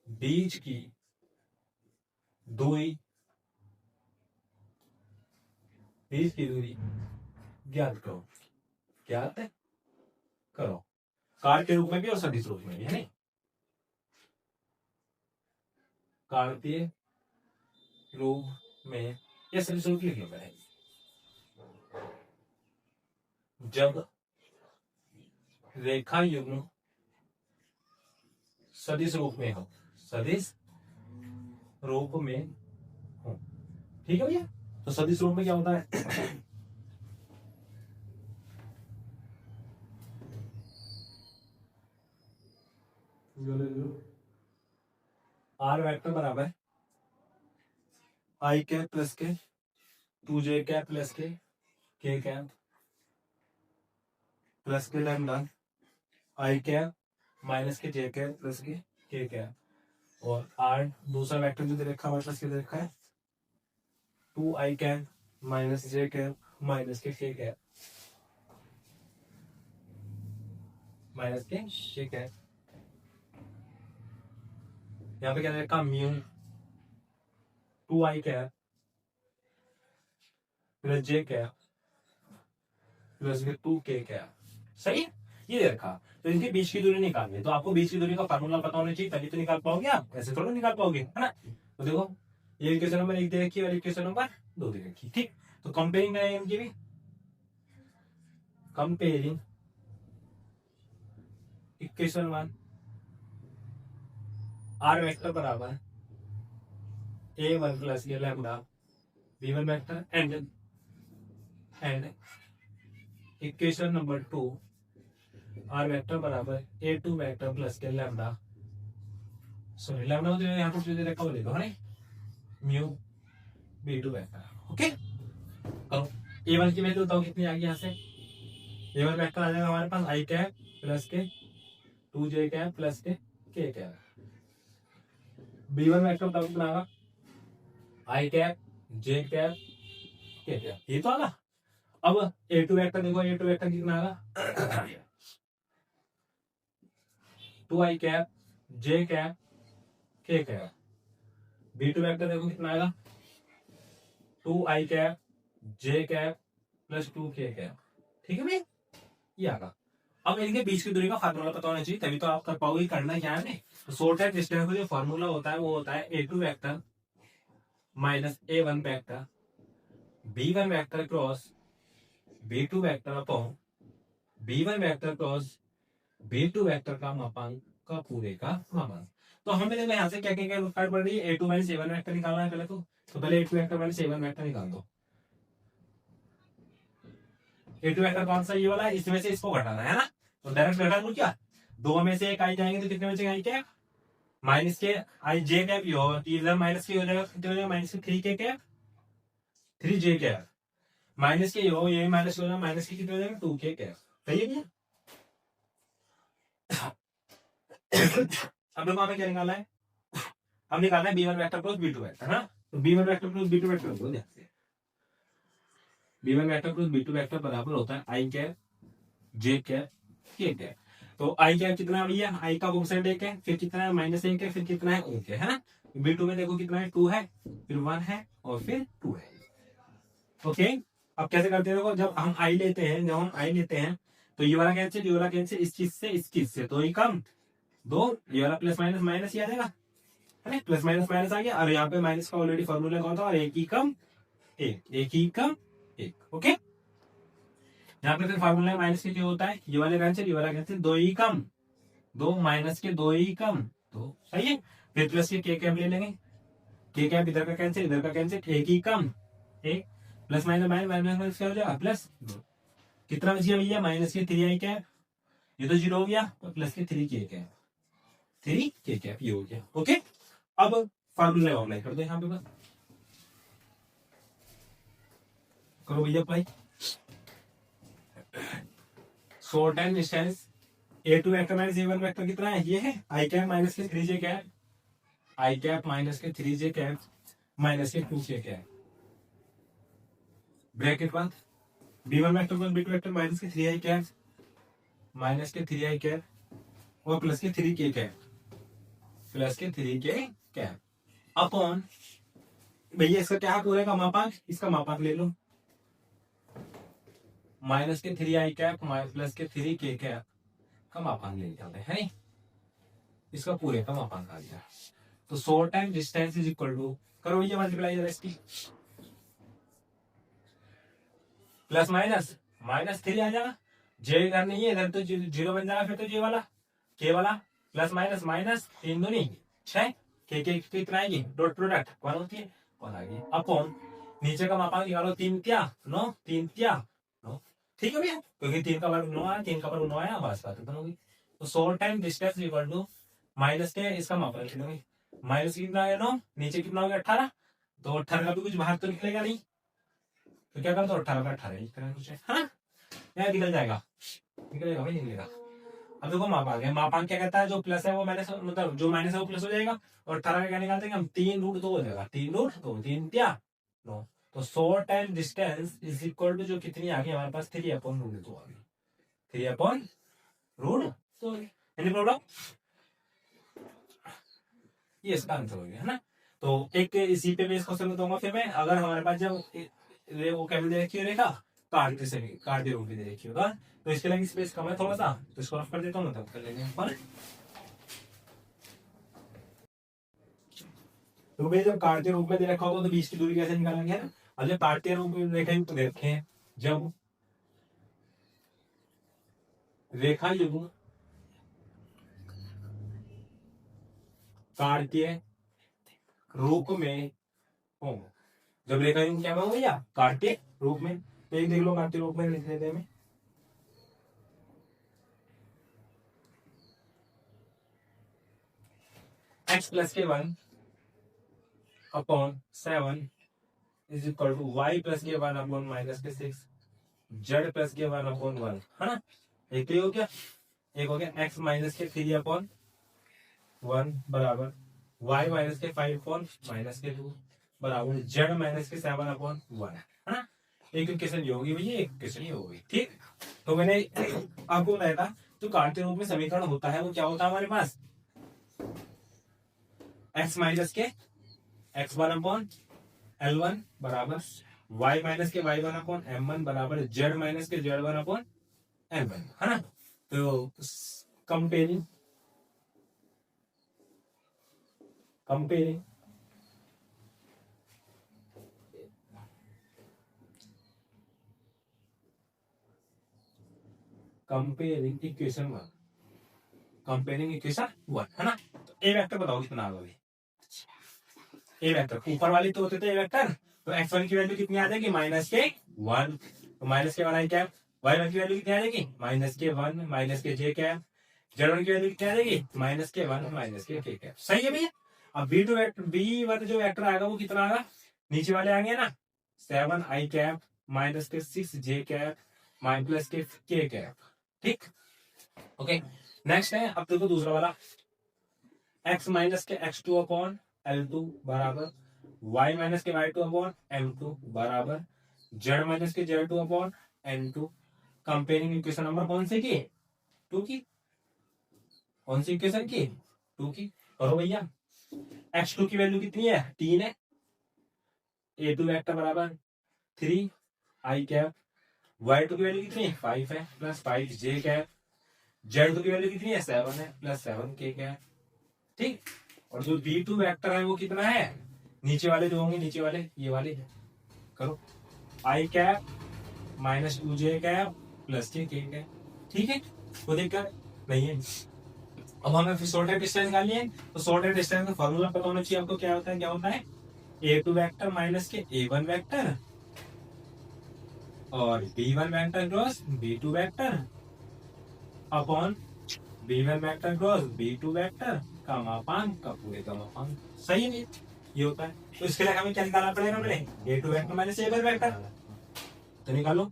[SPEAKER 1] बीच की दूरी, बीच की दूरी ज्ञात करो, ज्ञात करो, कार के रूप में भी और सदिश रूप में भी, है नहीं, कार्तीय रूप में या सदिश रूप लिख लो पहले। जब रेखा युग्म सदिश रूप में हो, सदिश रूप में हो, ठीक है भैया। तो सदिश रूप में क्या होता है, आर वेक्टर बराबर आई कैप प्लस के 2j कैप प्लस के k कैप प्लस के लैम्डा आई कैप माइनस के j कैप प्लस के k कैप, और आर दूसरा वेक्टर जो दे रखा है प्लस के दे रखा है 2i cap minus j cap minus के k कैप माइनस के k कैप। यहाँ पे क्या दे रखा mu 2i cap plus j cap plus 2k cap, सही है, ये दे रखा। तो इनके बीच की दूरी निकालनी है, तो आपको बीच की दूरी का फार्मूला पता होना चाहिए तभी तो निकाल पाओगे आप, ऐसे थोड़ा निकाल पाओगे, है ना। तो देखो ये इक्वेशन नंबर 1 दे रखी है और इक्वेशन नंबर 2 दे रखी, ठीक। तो कंपेयरिंग है इनकी भी, कंपेयरिंग इक्वेशन 1 आर वेक्टर बराबर a1 प्लस ये lambda b1 vector and equation number 2 r vector बराबर a2 वेक्टर प्लस के लैम्डा, सॉरी लैम्डा तो यहाँ पर जो दे रखा वो ले लो, है म्यू b2 वेक्टर, ओके। करो a1 की वैल्यू बताओ कितनी आ गई, यहाँ से a1 वेक्टर आ जाएगा हमारे पास आई कैप प्लस के 2j कैप प्लस के k कैप, b1 वेक्टर बताओ कितना आएगा आई cap j cap k cap, ये तो आगा। अब a2 वेक्टर देखो, a2 वेक्टर कितना आएगा 2i cap j cap k cap, b2 vector देखो कितना आएगा 2i cap j cap plus 2k cap, ठीक है भैया, ये आगा। अब इनके बीच की दूरी का फार्मूला पता होना चाहिए तभी तो आप कर पाओगे, करना क्या है। तो शॉर्ट एंड डिस्टेंस का जो फार्मूला होता है वो होता है a2 vector minus a1 vector b1 vector cross b2 vector upon b1 vector cross b2 vector का मापांक का पूरे का मापांक। तो हमें देखो यहाँ से क्या क्या क्या पड़ रही है, a2 माइनस a1 वेक्टर निकालना है पहले, तो पहले a2 vector minus a1 vector निकाल दो। a2 वेक्टर कौन सा, ये वाला, इसमें से इसको घटाना है ना, तो डायरेक्ट घटा दूं क्या, दो में से एक आई जाएंगे तो कितने में से आई कैप माइनस के आई जे कैप, ये होगा इधर माइनस के हो जाएगा, कितने हो जाएगा माइनस के 3k cap 3j cap, minus के ये माइनस हो जाएगा, माइनस के कितने हो जाएगा 2k कैप, सही है भैया। अब देखो हमें क्या निकालना है, हम निकालना है b1 vector plus b2 vector, है ना। तो b1 vector plus b2 vector बोल देते, b1 vector plus b2 vector बराबर होता है i cap j cap k cap. तो आई कैप कितना है भैया, आई का कोएफिशिएंट 1 है, फिर कितना है -1 है, फिर कितना है 1 है ना। b2 में देखो कितना है 2 है, फिर 1 है और फिर 2 है, ओके। अब कैसे करते हैं, देखो जब हम आई लेते हैं तो ये वाला कैंसिल इस चीज से तो ही कम दो, ये वाला प्लस माइनस माइनस ही आ जाएगा, है प्लस माइनस माइनस आ गया, और यहाँ पे माइनस का ऑलरेडी फॉर्मूला कौन था, और एक ही कम एक, ओके। यहाँ पे फिर फॉर्मूला माइनस के क्या होता है, ये वाला कैंसिल दो ही कम दो, माइनस के दो ही कम दो, सही है। फिर प्लस के कैप ले लेंगे, के कैप इधर का कैंसिल एक ही कम एक, प्लस माइनस माइनस क्या हो जाएगा प्लस दो, कितना बच गया भैया माइनस के 3i कैप, ये तो 0 हो गया, प्लस के 3k कैप ये हो गया, ओके। अब फार्मूला अप्लाई कर दो यहाँ पे बस, करो भैया भाई। Short time distance A2 vector minus A1 vector कितना है, ये है आई कैप माइनस के 3j कैप, आई कैप माइनस के 3j कैप माइनस के 2k कैप, ब्रैकेट बंद। B1 vector plus B2 vector minus के 3i कैप माइनस के 3i कैप और प्लस के 3k कैप, प्लस के 3k कैप अपॉन भैया इसका क्या हाथ हो रहेगा मापांक, इसका मापांक ले लो, माइनस के 3i कैप प्लस के 3k कैप का मापांक ले लिया है नहीं, इसका पूरे का मापांक आ गया। तो short time distance is equal to, करो भैया मल्टीप्लाई जरा इसकी, प्लस माइनस माइनस 3 आ जाएगा, जे इधर नहीं है, इधर तो जीरो बन जाएगा, फिर तो जे वाला के वाला प्लस माइनस माइनस 3 दूनी 6 के कितना आएगी, डॉट प्रोडक्ट 1 होती है, 1 आ गई अपॉन नीचे का मापांक निकालो, 3 क्या 9, 3 क्या 9, ठीक है भैया, क्योंकि 3 का वर्ग 9 आया, 3 का वर्ग 9 आया, बस बात खत्म हो गई। तो short time distance equal to minus के इसका मापांक लिखोगे, माइनस कितना है 9, नीचे कितना हो गया 18, तो 18 का भी कुछ बाहर तो निकलेगा नहीं, तो क्या कर दो 18 का 18 लिख रहे हैं कुछ, हाँ क्या निकल जाएगा, निकलेगा भाई निकलेगा। अब देखो मापांक है, मापांक क्या कहता है, जो प्लस है वो माइनस, मतलब जो माइनस है वो प्लस हो जाएगा, और 18 का क्या निकालते हैं हम, 3√2 हो जाएगा, 3√2 3 क्या 9, तो short time distance is equal to जो कितनी आ गई हमारे पास 3/√2 आ गई, 3/√2 एनी प्रॉब्लम, ये इसका आंसर हो गया है ना। तो एक इसी पे बेस क्वेश्चन बताऊंगा फिर मैं, अगर हमारे पास जब वो क्या दे रखी है रेखा काटते रूप में दे रखी होगा, तो इसके लिए स्पेस कम है थोड़ा सा, तो इसको रफ कर देता हूँ, तब कर लेंगे पर। तो भाई जब काटते रूप में दे रखा होगा तो बीच की दूरी कैसे निकालेंगे, और जब काटते रूप में रेखा तो देखें, जब रेखा युग्म काटते रूप में हो, जब रेखा युग्म क्या होगा भैया काटते रूप में, तो एक देख लो काटते रूप में लिख लेते हैं, x प्लस के 1 upon 7 is equal to y plus के 1 अपॉन माइनस के 6 z प्लस के 1 अपॉन 1 है ना, एक तो हो गया, एक हो गया x माइनस के 3 अपॉन 1 बराबर y माइनस के 5 अपॉन माइनस के 2 बराबर z माइनस के 7 अपॉन 1 है ना, एक इक्वेशन ये होगी भैया, एक इक्वेशन ये होगी, ठीक। तो मैंने आपको बताया था जो काटते रूप में समीकरण होता है वो क्या होता है हमारे पास, x माइनस के x1 अपॉन L1 बराबर y माइनस के y1 अपॉन M1 बराबर z माइनस के z1 अपॉन M1 है ना। तो कंपेयरिंग इक्वेशन 1, कंपेयरिंग इक्वेशन 1 है ना। तो ए वेक्टर बताओ कितना आ गया, ए वेक्टर ऊपर वाली तो होते थे ए वेक्टर, तो x1 की वैल्यू कितनी आ जाएगी माइनस के 1, तो माइनस के 1 आई कैप, y1 की वैल्यू कितनी आ जाएगी माइनस के 1 माइनस के j कैप, z1 की वैल्यू कितनी आ जाएगी माइनस के 1 माइनस के k कैप, सही है भैया। अब b1 जो वेक्टर आएगा वो कितना आएगा, नीचे वाले आएंगे ना 7 आई कैप माइनस के 6 j कैप माइनस के k कैप, ठीक ओके। नेक्स्ट है अब देखो दूसरा वाला, x माइनस के x2 अपॉन L2 बराबर y माइनस के y2 अपॉन M2 बराबर z माइनस के z2 upon N2, comparing equation number कौन से की 2 की, कौन सी इक्वेशन की 2 की, करो भैया। x2 की वैल्यू कितनी है 3 है, a2 वेक्टर बराबर 3 आई कैप, y2 की वैल्यू कितनी है 5 है प्लस 5 j कैप, z2 की वैल्यू कितनी है 7 है प्लस 7 k कैप, ठीक। और जो b2 वेक्टर है वो कितना है, नीचे वाले जो होंगे नीचे वाले ये वाले, करो i cap minus 2j cap plus k cap, ठीक है, कोई दिक्कत नहीं है। अब हमें फिर शॉर्ट डिस्टेंस निकालनी है, तो शॉर्ट डिस्टेंस का फॉर्मूला पता होना चाहिए आपको, क्या होता है a2 वेक्टर माइनस के a1 वेक्टर और b1 vector cross b2 vector upon b1 vector cross b2 vector का मापांक का पूरे का मापांक, सही है ये होता है। तो इसके लिए हमें क्या निकालना पड़ेगा, a2 vector minus a1 vector, तो निकालो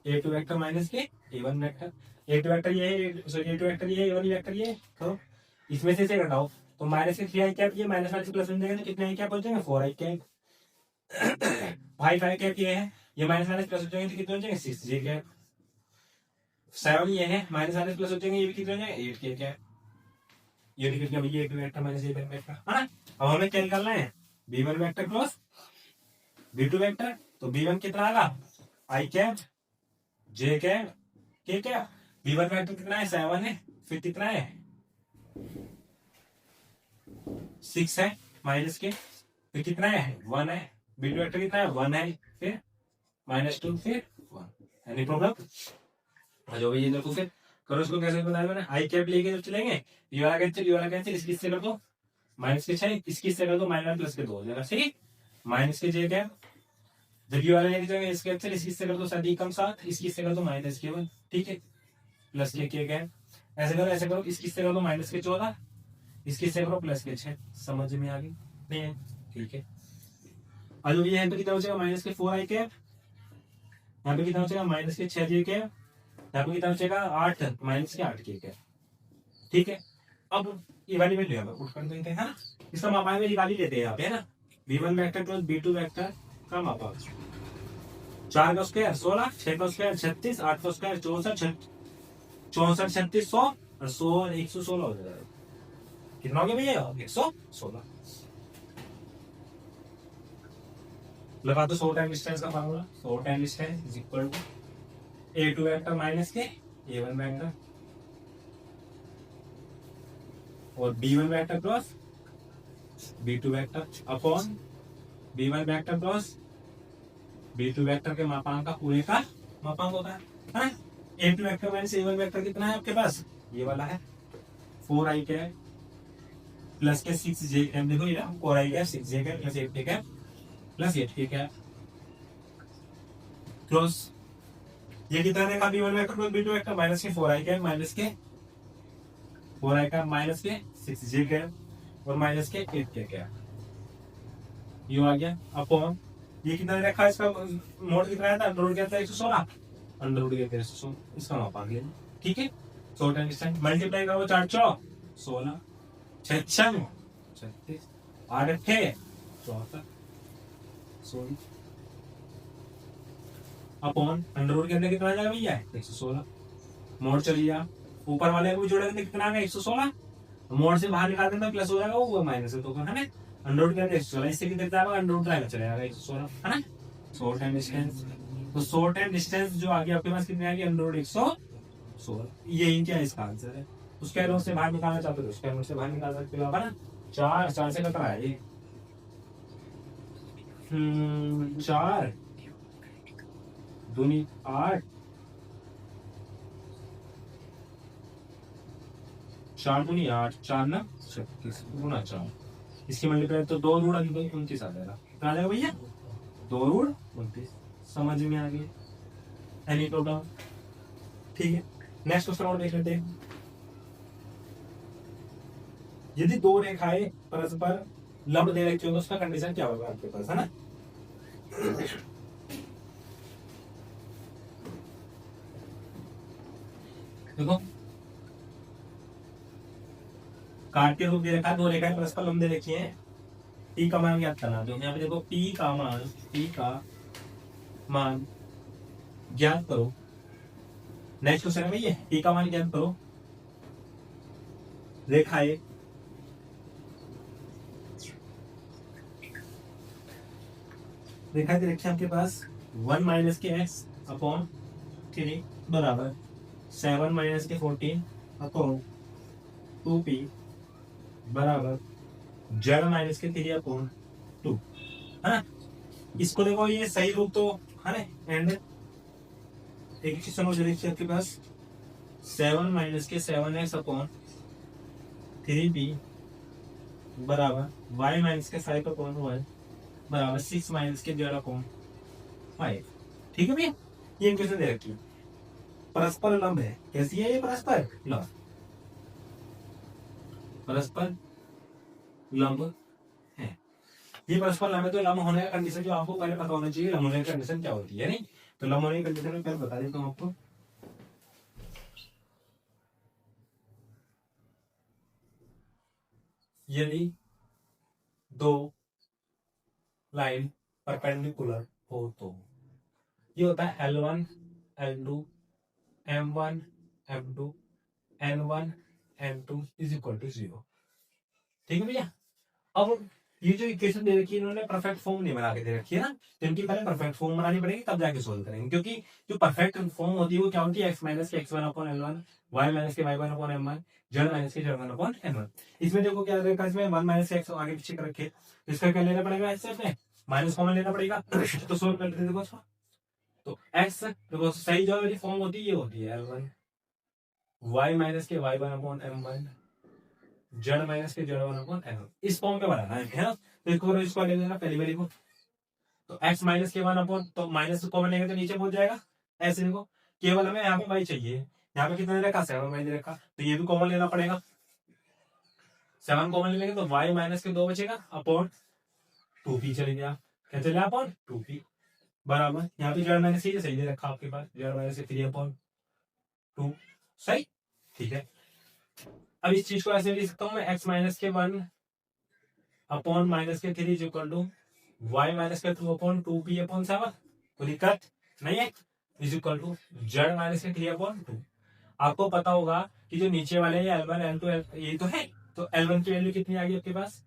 [SPEAKER 1] ए टू वेक्टर माइनस के ए one vector, a two vector ये है, सॉरी ए टू वेक्टर ये है, ए वन वेक्टर ये है, करो इसमें से घटाओ तो माइनस के 3 आई कैप ये माइनस वाले से प्लस बन जाएगा तो कितने आई कैप हो जाएंगे 4 आई कैप, 5 आई कैप ये है, ये माइनस वाले से प्लस हो जाएंगे तो कितने हो जाएंगे 6 जे कैप, 7 ये है माइनस वाले से प्लस हो जाएंगे ये भी कितने हो जाएंगे 8 के कैप, ये निकल गया भैया A two vector minus A one vector है ना। अब हमें क्या निकालना है B one vector cross B two vector, तो b1 कितना आएगा आई cap J cap K cap, b1 vector कितना है 7 है, फिर कितना है 6 है माइनस के, फिर कितना है 1 है, b2 वेक्टर कितना है 1 है, फिर -2 फिर 1, एनी प्रॉब्लम। जो भी ये देखो फिर करो इसको कैसे बताया मैंने, आई कैप लेके जब चलेंगे ये वाला कैंसिल इसकी से कर दो माइनस के 6 इसकी से कर दो माइनस प्लस के 2 हो जाएगा सही, माइनस के जे कैप जब ये वाला लेके जाएंगे इसके कैंसिल इसकी से कर दो साथ ही कम साथ इसकी से कर दो माइनस के 1 ठीक है, प्लस के कैप ऐसे करो इसकी से कर दो माइनस के 14 इसकी से करो प्लस के 6, समझ में आ गई नहीं है ठीक है। और जो ये यहाँ पे कितना हो जाएगा माइनस के 4 आई कैप, यहाँ पे कितना हो जाएगा माइनस के 6 जे कैप, यहाँ पे कितना हो जाएगा 8 माइनस के 8 के कैप ठीक है। अब ये वाली वैल्यू यहाँ पे पुट कर देते हैं है ना, इसका मापा में निकाल ही लेते हैं यहाँ पे है ना, b1 vector plus b2 vector का मापा 4 का स्क्वायर 16, 6 का स्क्वायर 36, 8 का स्क्वायर 64, 64 36 100 और 100 116 हो जाएगा, कितना हो गया भैया 116। लगा दो 100 टाइम डिस्टेंस का formula, 100 time distance is equal to A two vector minus के ए वन वेक्टर और b1 vector cross b2 vector upon b1 vector cross b2 vector के मापांक का पूरे का मापांक होता है a2 vector minus a1 vector कितना है आपके पास ये वाला है 4 आई के प्लस के 6 जे देखो ये 4 आई के 6 जे के प्लस 8 के प्लस 8 के क्रॉस ये कितना रहेगा b1 vector plus b2 vector minus के 4 आई के माइनस के 4 आई का माइनस के 6 जे के और माइनस के 8 के यू आ गया अपॉन ये कितना रखा है इसका मोड कितना था अंडर रूट क्या था 116 अंडर रूट क्या 116 इसका मापांक ले ठीक है। 100 टाइम डिस्टेंस मल्टीप्लाई करो 4 4 16 6 6 36 8 8 64 16 अपॉन अंडर रूट के अंदर कितना आ जाएगा भैया 116 मोड चलिए आप ऊपर वाले को जोड़ेंगे कितना आ गया 116 मोड से बाहर निकाल देना प्लस हो जाएगा वो माइनस है तो है ना अंडर रूट के अंदर 116 इससे कितना जाएगा अंडर रूट आएगा चलेगा 116 है ना 100 टाइम डिस्टेंस तो 100 टाइम डिस्टेंस जो आ गया आपके पास कितने आ गया अंडर रूट 116 यही क्या इसका आंसर है। उसके रूट से बाहर निकालना चाहते हो उसके रूट से बाहर निकाल सकते हो आप है ना 4 4 से कट रहा है ये 4 दूनी 8 4 दूनी 8 4 ना 36 गुना 4 इसकी मल्टीप्लाई तो 2 रूट 29 आ जाएगा कितना आ जाएगा भैया 2 रूट 29 समझ में आ गया एनी प्रॉब्लम ठीक है। नेक्स्ट क्वेश्चन और देख लेते हैं। यदि दो रेखाएं परस्पर लंब दे रखी हो तो उसका कंडीशन क्या होगा आपके पास है ना देखो काट के रूप दे रखा दो रेखाएं परस्पर लंब दे रखी है पी का मान ज्ञात करना तो यहाँ पे देखो पी का मान ज्ञात करो। नेक्स्ट क्वेश्चन है भैया पी का मान ज्ञात करो रेखाएं रेखाएं दे रखी है आपके पास 1 माइनस के एक्स अपॉन 3 बराबर 7 माइनस के 14 अपॉन 2p बराबर जेड माइनस के 3 अपॉन 2 है ना। इसको देखो ये सही रूप तो है ना एंड एक चीज समझ रही है आपके पास 7 माइनस के 7x अपॉन 3p बराबर y माइनस के 5 अपॉन 1 बराबर 6 माइनस के जेड अपॉन 5 ठीक है भैया ये क्वेश्चन दे रखी है परस्पर लंब है कैसी है ये परस्पर लंब परस्पर लंब है ये परस्पर लंब है तो लंब होने का कंडीशन जो आपको पहले पता होना चाहिए लंब होने की कंडीशन क्या होती है नहीं तो लंबोनी कंडीशन में पहले बता देता हूँ आपको। यदि दो लाइन परपेंडिकुलर हो तो ये होता है L1 L2 M1 M2 N1 N2 is equal to 0। ठीक है भैया। अब ये जो इक्वेशन दे रखी है इन्होंने परफेक्ट फॉर्म नहीं बना के दे रखी है ना, तो इनकी पहले परफेक्ट फॉर्म बनानी पड़ेगी तब जाके सोल्व करेंगे, क्योंकि जो परफेक्ट फॉर्म होती है वो क्या होती है x माइनस के x1 upon L1 y minus के y1 upon M1 z minus के z1 अपॉन N1। इसमें देखो क्या रखा है, इसमें 1 माइनस के x आगे पीछे कर रखे, इसका क्या लेना पड़ेगा, इससे अपने माइनस कॉमन लेना पड़ेगा तो सोल्व कर लेते देखो इसको। तो x देखो सही जो वाली फॉर्म होती है ये होती है L1 y माइनस के y1 upon M1 z minus के z1 अपॉन N1, इस फॉर्म में बनाना है ना। तो इसको ले लेना पहली वाली को, तो x माइनस के 1 अपॉन, तो माइनस कॉमन लेंगे तो नीचे पहुंच जाएगा। ऐसे देखो केवल हमें यहाँ पे y चाहिए, यहाँ पे कितना दे रखा 7y दे रखा, तो ये भी कॉमन लेना पड़ेगा। 7 कॉमन ले लेंगे तो y माइनस के 2 बचेगा अपॉन 2p चले गया, क्या चले अपॉन 2p बराबर, यहाँ पे z माइनस सही दे रखा आपके पास, z माइनस के 3 अपॉन 2 सही। ठीक है, अब इस चीज को ऐसे लिख सकता हूँ मैं x माइनस के 1 अपॉन माइनस के 3 is equal to y minus के 2 अपॉन 2p अपॉन 7, कोई दिक्कत नहीं है, is equal to z minus के 3 अपॉन 2। आपको पता होगा कि जो नीचे वाले हैं L1 L2 ये तो है, तो L1 की वैल्यू कितनी आ गई आपके पास,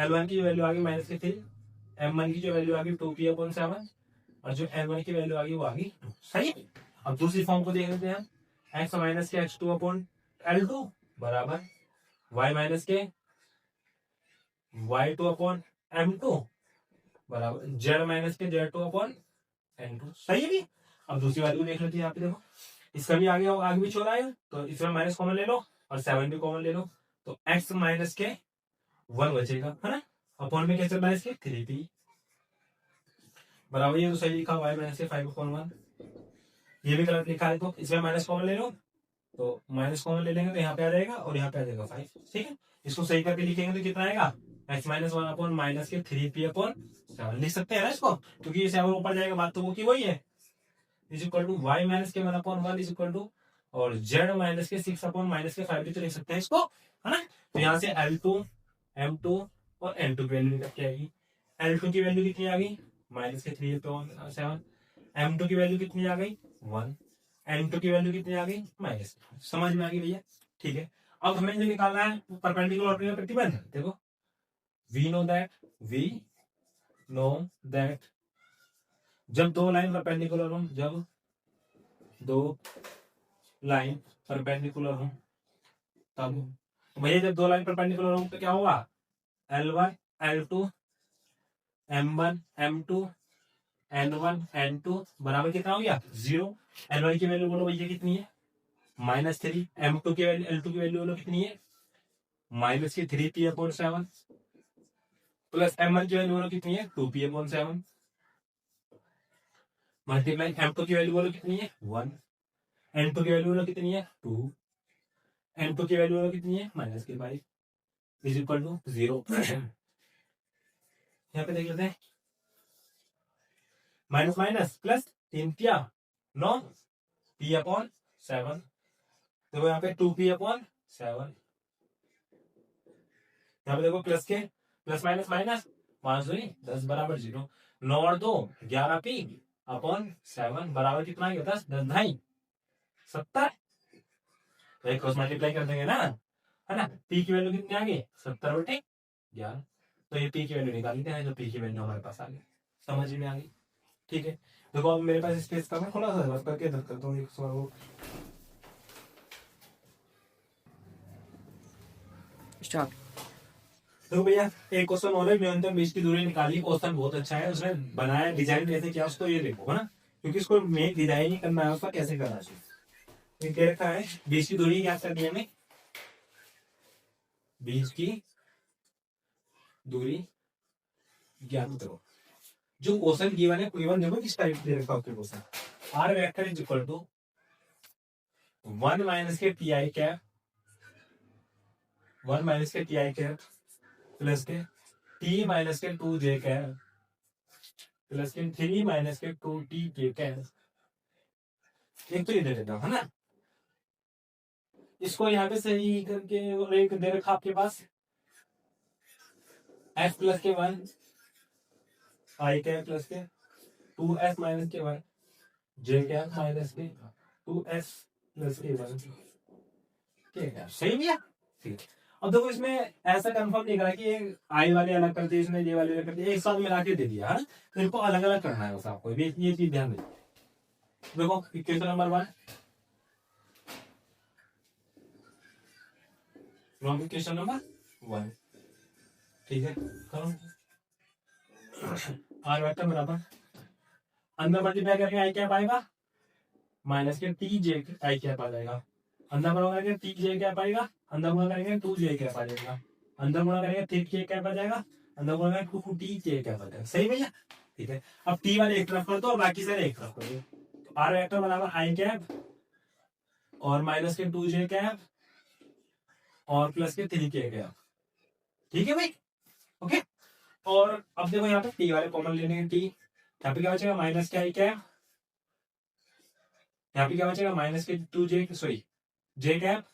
[SPEAKER 1] L1 की वैल्यू आ गई माइनस के 3, M1 की जो वैल्यू आ गई 2p अपॉन 7 और जो N1 की वैल्यू आ गई वो आ गई 2। सही। अब दूसरी फॉर्म को देख लेते हैं हम, x माइनस के x2 अपॉन L2 बराबर y माइनस के y2 अपॉन M2 बराबर z माइनस के z2 अपॉन N2। सही है भी। अब दूसरी वाली को देख लेते हैं, यहाँ पे देखो इसका भी आगे भी छोड़ा है, तो इसमें माइनस कॉमन ले लो और 7 भी कॉमन ले लो, तो x माइनस के 1 बचेगा है ना, अपॉन में कैसे माइनस के 3p बराबर, ये तो सही लिखा y माइनस के 5 अपॉन 1, ये भी गलत लिखा है, तो इसमें माइनस कॉमन ले लो, तो माइनस कॉमन ले लेंगे तो यहाँ पे आ जाएगा और यहाँ पे आ जाएगा 5। ठीक है, इसको सही करके लिखेंगे तो कितना आएगा, x माइनस 1 अपॉन माइनस के 3p अपॉन 7 लिख सकते हैं ना इसको, क्योंकि ये 7 ऊपर जाएगा, बात तो वो की वही है, is equal to y minus के 1 अपॉन 1 इज इक्वल टू और z माइनस के 6 अपॉन माइनस के 5 भी तो लिख सकते हैं इसको, है ना। तो यहाँ से L2 M2 और N2 की वैल्यू निकल के आएगी। L2 की वैल्यू कितनी आ गई, माइनस के 3 अपॉन 7, M2 की वैल्यू कितनी आ गई 1, N2 की वैल्यू कितनी आ गई माइनस। समझ में आ गई भैया। ठीक है, अब हमें जो निकालना है परपेंडिकुलर और प्रतिबंध, देखो वी नो दैट जब दो लाइन परपेंडिकुलर हो, जब दो लाइन परपेंडिकुलर हो तब, भैया जब दो लाइन परपेंडिकुलर हो तो क्या होगा, L1 L2 M1 M2 N1 N2 बराबर कितना हो गया 0। L1 की वैल्यू बोलो भैया कितनी है -3, M2 की वैल्यू L2 की वैल्यू बोलो कितनी है माइनस की 3p अपॉन 7 प्लस M1 की वैल्यू बोलो कितनी है 2p अपॉन 7 मल्टीप्लाई M2 की वैल्यू बोलो कितनी है 1, N2 की वैल्यू बोलो कितनी है 2, N2 की वैल्यू बोलो कितनी है माइनस के 5 इज इक्वल टू 0। यहाँ पे देख लेते हैं, माइनस माइनस प्लस 3 क्या 9 p अपॉन 7, देखो यहाँ पे 2p अपॉन 7, यहाँ पे देखो प्लस के प्लस माइनस माइनस 5 2 10 बराबर 0, 9 और 2 11p अपॉन 7 बराबर कितना आ गया 10 10 ढाई 70, तो एक क्रॉस मल्टीप्लाई कर देंगे ना, है ना। p की वैल्यू कितनी आ गई 70/11, तो ये p की वैल्यू निकाल लेते हैं, जो p की वैल्यू हमारे पास आ गई, समझ में आ गई। ठीक है, देखो अब मेरे पास स्पेस कम है, थोड़ा सा वर्क करके इधर करता हूँ, स्टार्ट। तो भैया एक क्वेश्चन और है, न्यूनतम बीच की दूरी निकाली, क्वेश्चन बहुत अच्छा है, उसने बनाया डिजाइन कैसे किया उसको ये देखो, है ना, क्योंकि इसको मेन डिजाइन ही करना है उसका कैसे करना चाहिए। क्या रखा है, बीच की दूरी क्या करनी है हमें, बीच की दूरी ज्ञात करो। जो क्वेश्चन गिवन है गिवन देखो किस टाइप दे रखा है question, R vector is equal to 1 minus के टी आई कैप 1 माइनस के टी आई कैप प्लस के टी माइनस के 2 जे कैप प्लस के 3 माइनस के 2t के कैप, एक तो ये दे देता हूँ, है ना। इसको यहाँ पे सही करके और एक दे रखा आपके पास f प्लस के 1 आई कैप प्लस के 2s माइनस के 1 जे कैप माइनस के 2s प्लस के 1 के कैप। सही भैया, ठीक है। अब देखो इसमें ऐसा कंफर्म नहीं करा कि ये आई वाले अलग कर दिए, इसने ये वाले अलग कर दिए, एक साथ मिला के दे दिया है, तो इनको अलग अलग करना है बस आपको, ये चीज ध्यान दें। देखो equation number 1, from equation number 1, ठीक है। करो आर वेक्टर बराबर अंदर मल्टीप्लाई करके आई कैप आएगा माइनस के टी जे आई कैप आ जाएगा, अंदर गुणा करेंगे टी जे कैप आएगा, अंदर गुणा करेंगे 2 जे कैप आ जाएगा, अंदर गुणा करेंगे 3 के कैप आ जाएगा, अंदर गुणा करेंगे 2 टी जे कैप आ जाएगा। सही भैया, ठीक है। अब टी वाले एक तरफ कर दो और बाकी सारे एक तरफ कर दो। तो आर वेक्टर बराबर आई कैप और माइनस के 2 जे कैप और प्लस के 3 के कैप, ठीक है भाई, ओके। और अब देखो यहाँ पे टी वाले कॉमन लेने हैं, टी यहाँ पे क्या बचेगा माइनस के आई कैप, यहाँ पे क्या बचेगा माइनस के 2 जे सॉरी जे कैप,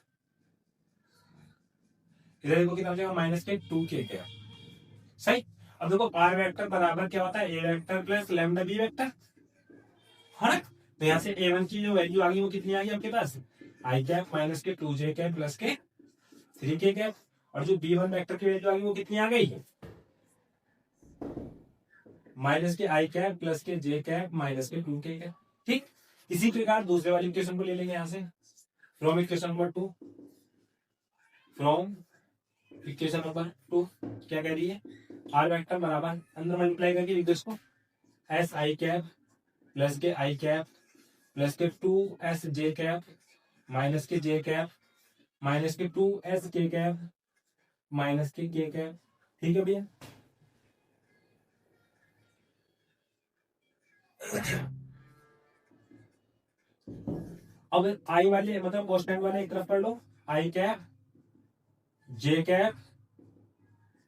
[SPEAKER 1] इधर देखो कितना बचेगा माइनस के 2 के कैप। सही। अब देखो आर वेक्टर बराबर क्या होता है A vector plus lambda B vector, है ना। तो यहाँ से ए वन की जो वैल्यू आ गई वो कितनी आ गई आपके पास आई कैप माइनस के 2 जे कैप प्लस के 3 के कैप, और जो बी वन वेक्टर की वैल्यू आ गई वो कितनी आ गई माइनस के आई कैप प्लस के जे कैप माइनस के 2 के कैप, ठीक। इसी प्रकार दूसरे वाली इक्वेशन को ले लेंगे यहाँ से, from equation number 2, from equation number 2 क्या कह रही है आर वेक्टर बराबर अंदर मल्टीप्लाई करके लिख दो इसको एस आई कैप प्लस के आई कैप प्लस के 2 एस जे कैप माइनस के जे कैप माइनस के 2 एस के कैप माइनस के कैप, ठीक है भैया। अब आई वाले मतलब कॉन्स्टेंट वाले एक तरफ कर लो, आई cap J cap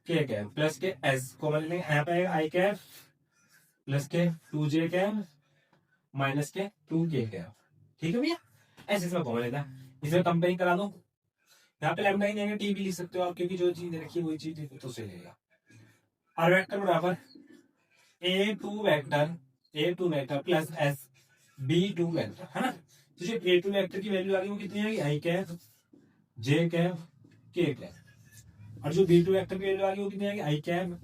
[SPEAKER 1] K cap plus के एस को मतलब यहाँ पे आई कैप प्लस के 2 जे कैप माइनस के 2 के कैप, ठीक है भैया। ऐसे इसमें कॉमन लेता है, इसमें कंपेयरिंग करा दो, यहाँ पे लैम्डा ही नहीं टी भी लिख सकते हो आप, क्योंकि जो चीज रखी है वही चीज तो सही रहेगा। आर वेक्टर बराबर ए two vector plus S B two vector, है ना। तो जो ए टू वेक्टर की वैल्यू आ गई वो कितनी आएगी I cap J cap K cap, और जो बी टू वेक्टर की वैल्यू आ गई वो कितनी आएगी I cap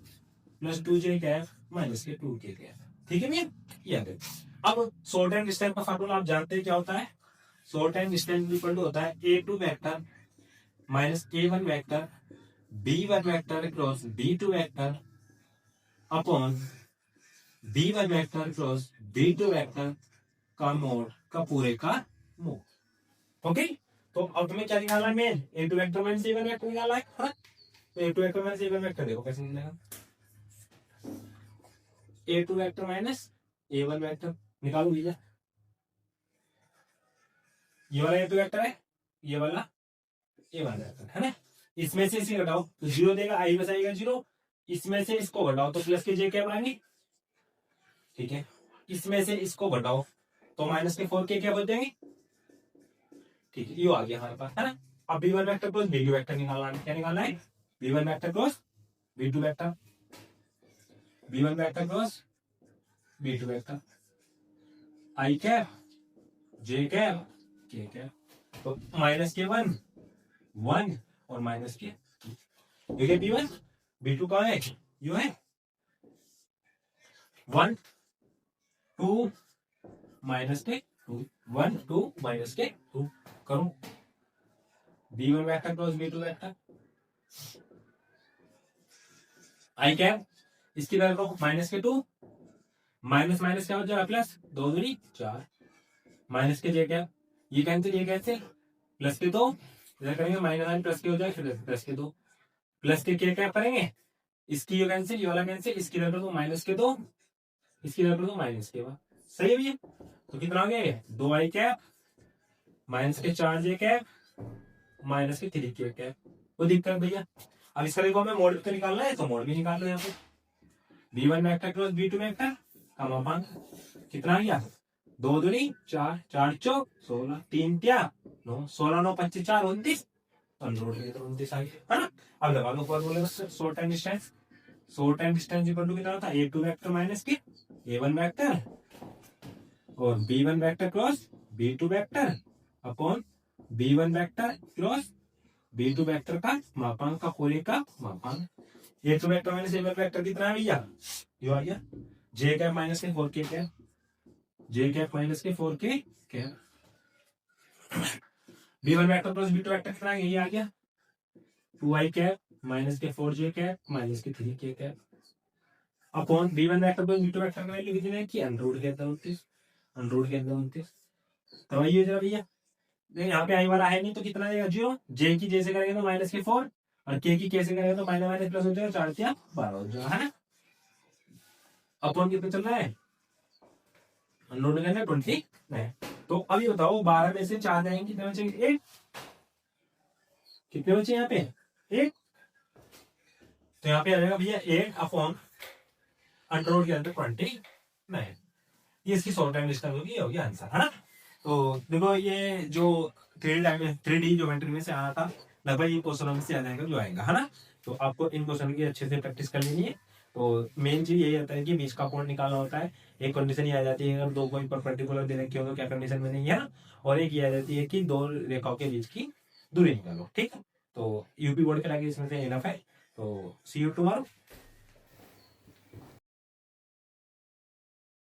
[SPEAKER 1] plus 2 J cap minus के 2 के कैप, ठीक है भैया, ये आ गए। अब शॉर्ट एंड डिस्टेंस का फार्मूला आप जानते हैं क्या होता है, short and distance equal to होता है A two vector minus A one vector B one vector cross B two vector upon B one vector cross B two vector का मोड का पूरे का मोड, ओके। तो अब तुम्हें क्या निकालना है main A two vector minus A one vector निकालना है, हाँ? तो A two vector minus A one vector देखो कैसे निकलेगा, A two vector minus A one vector निकालो भैया, ये वाला ए टू वेक्टर है, ये वाला ए वन वेक्टर है ना। इसमें से इसे घटाओ तो 0 देगा, आई बस आएगा 0, इसमें से इसको घटाओ तो प्लस के जे कैप आएंगे, ठीक है। इसमें से इसको घटाओ तो माइनस के 4 के क्या बच जाएंगे, ठीक है। ये आ गया हमारे पास, है ना। अब B one vector cross B two vector निकालना है, क्या निकालना है B one vector cross B two vector, B one vector cross B two vector I cap J cap K cap, तो माइनस के 1 और माइनस के 2, देखिए बी वन बी टू कहाँ है यू है 1 2 माइनस के 2 1 2 माइनस के 2 करूं B one vector cross B two vector I cap इसकी वैल्यू माइनस के 2 माइनस माइनस क्या हो जाएगा प्लस 2 दूनी 4 माइनस के जे कैप ये कैंसिल प्लस के 2 इधर करेंगे माइनस प्लस के हो जाएगा प्लस के 2 प्लस के क्या करेंगे इसकी ये कैंसिल ये वाला कैंसिल इसकी इधर कर दो माइनस के 2 इसकी इधर कर दो माइनस के 1 सही है भैया। तो कितना हो गया 2 आई कैप माइनस के 4 जे कैप माइनस के 3 के कैप, कोई दिक्कत भैया। अब इसका देखो हमें मोड तो निकालना है तो मोड भी निकाल लो यहाँ पे B one vector cross B two vector का मापांक कितना आ गया, 2 दूनी 4, 4 चौक 16, 3 क्या 9, 16 9 25 4 29, 29 आ गया है ना। अब लगा लो फॉर्मूले में short time distance, short time distance equal to कितना होता है, A2 वेक्टर माइनस के A1 वेक्टर और B1 vector cross B2 vector upon B1 vector cross B2 vector का मापांक का होने का मापांक। A2 vector minus A1 vector कितना है भैया, यो आ गया J कैप माइनस के 4K cap, J cap minus के 4K cap. B1 vector plus B2 vector कितना है, यही आ गया 2i कैप माइनस के 4J कैप माइनस के 3K cap upon B1 vector plus B2 vector का वैल्यू कितनी है कि अंडर के अंदर 29, अंडर के अंदर 29। तो आइए जरा भैया, नहीं यहाँ पे आई वाला है नहीं तो कितना आएगा 0, J की J से करेंगे तो माइनस के 4 और K की K से करेंगे तो माइनस माइनस प्लस हो जाएगा 4 क्या 12 हो जाएगा है ना। अपॉन कितना चल रहा है, अंडर के अंदर 20 नहीं। तो अभी बताओ 12 में से 4 जाएंगे कितने बचेंगे 8, कितने बचे यहाँ पे 8, तो यहाँ पे आ जाएगा भैया 8 अपॉन अंडर के अंदर 20 नहीं। ये इसकी शॉर्ट टाइम डिस्टेंस होगी, ये हो गया आंसर है ना। तो देखो ये जो 3D ज्योमेट्री में से आना था लगभग ये क्वेश्चन में से आ जाएगा जो आएगा है ना। तो आपको इन क्वेश्चन की अच्छे से प्रैक्टिस कर लेनी है। तो मेन चीज यही होता है कि बीच का कोण निकालना होता है। एक कंडीशन ये आ जाती है अगर दो कोई पर पर्टिकुलर दे रखी हो तो क्या कंडीशन में नहीं है ना, और एक ये आ जाती है कि दो रेखाओं के बीच की दूरी निकालो, ठीक है। तो यूपी बोर्ड के लगे इसमें से इनफ है। तो सी यू टुमारो।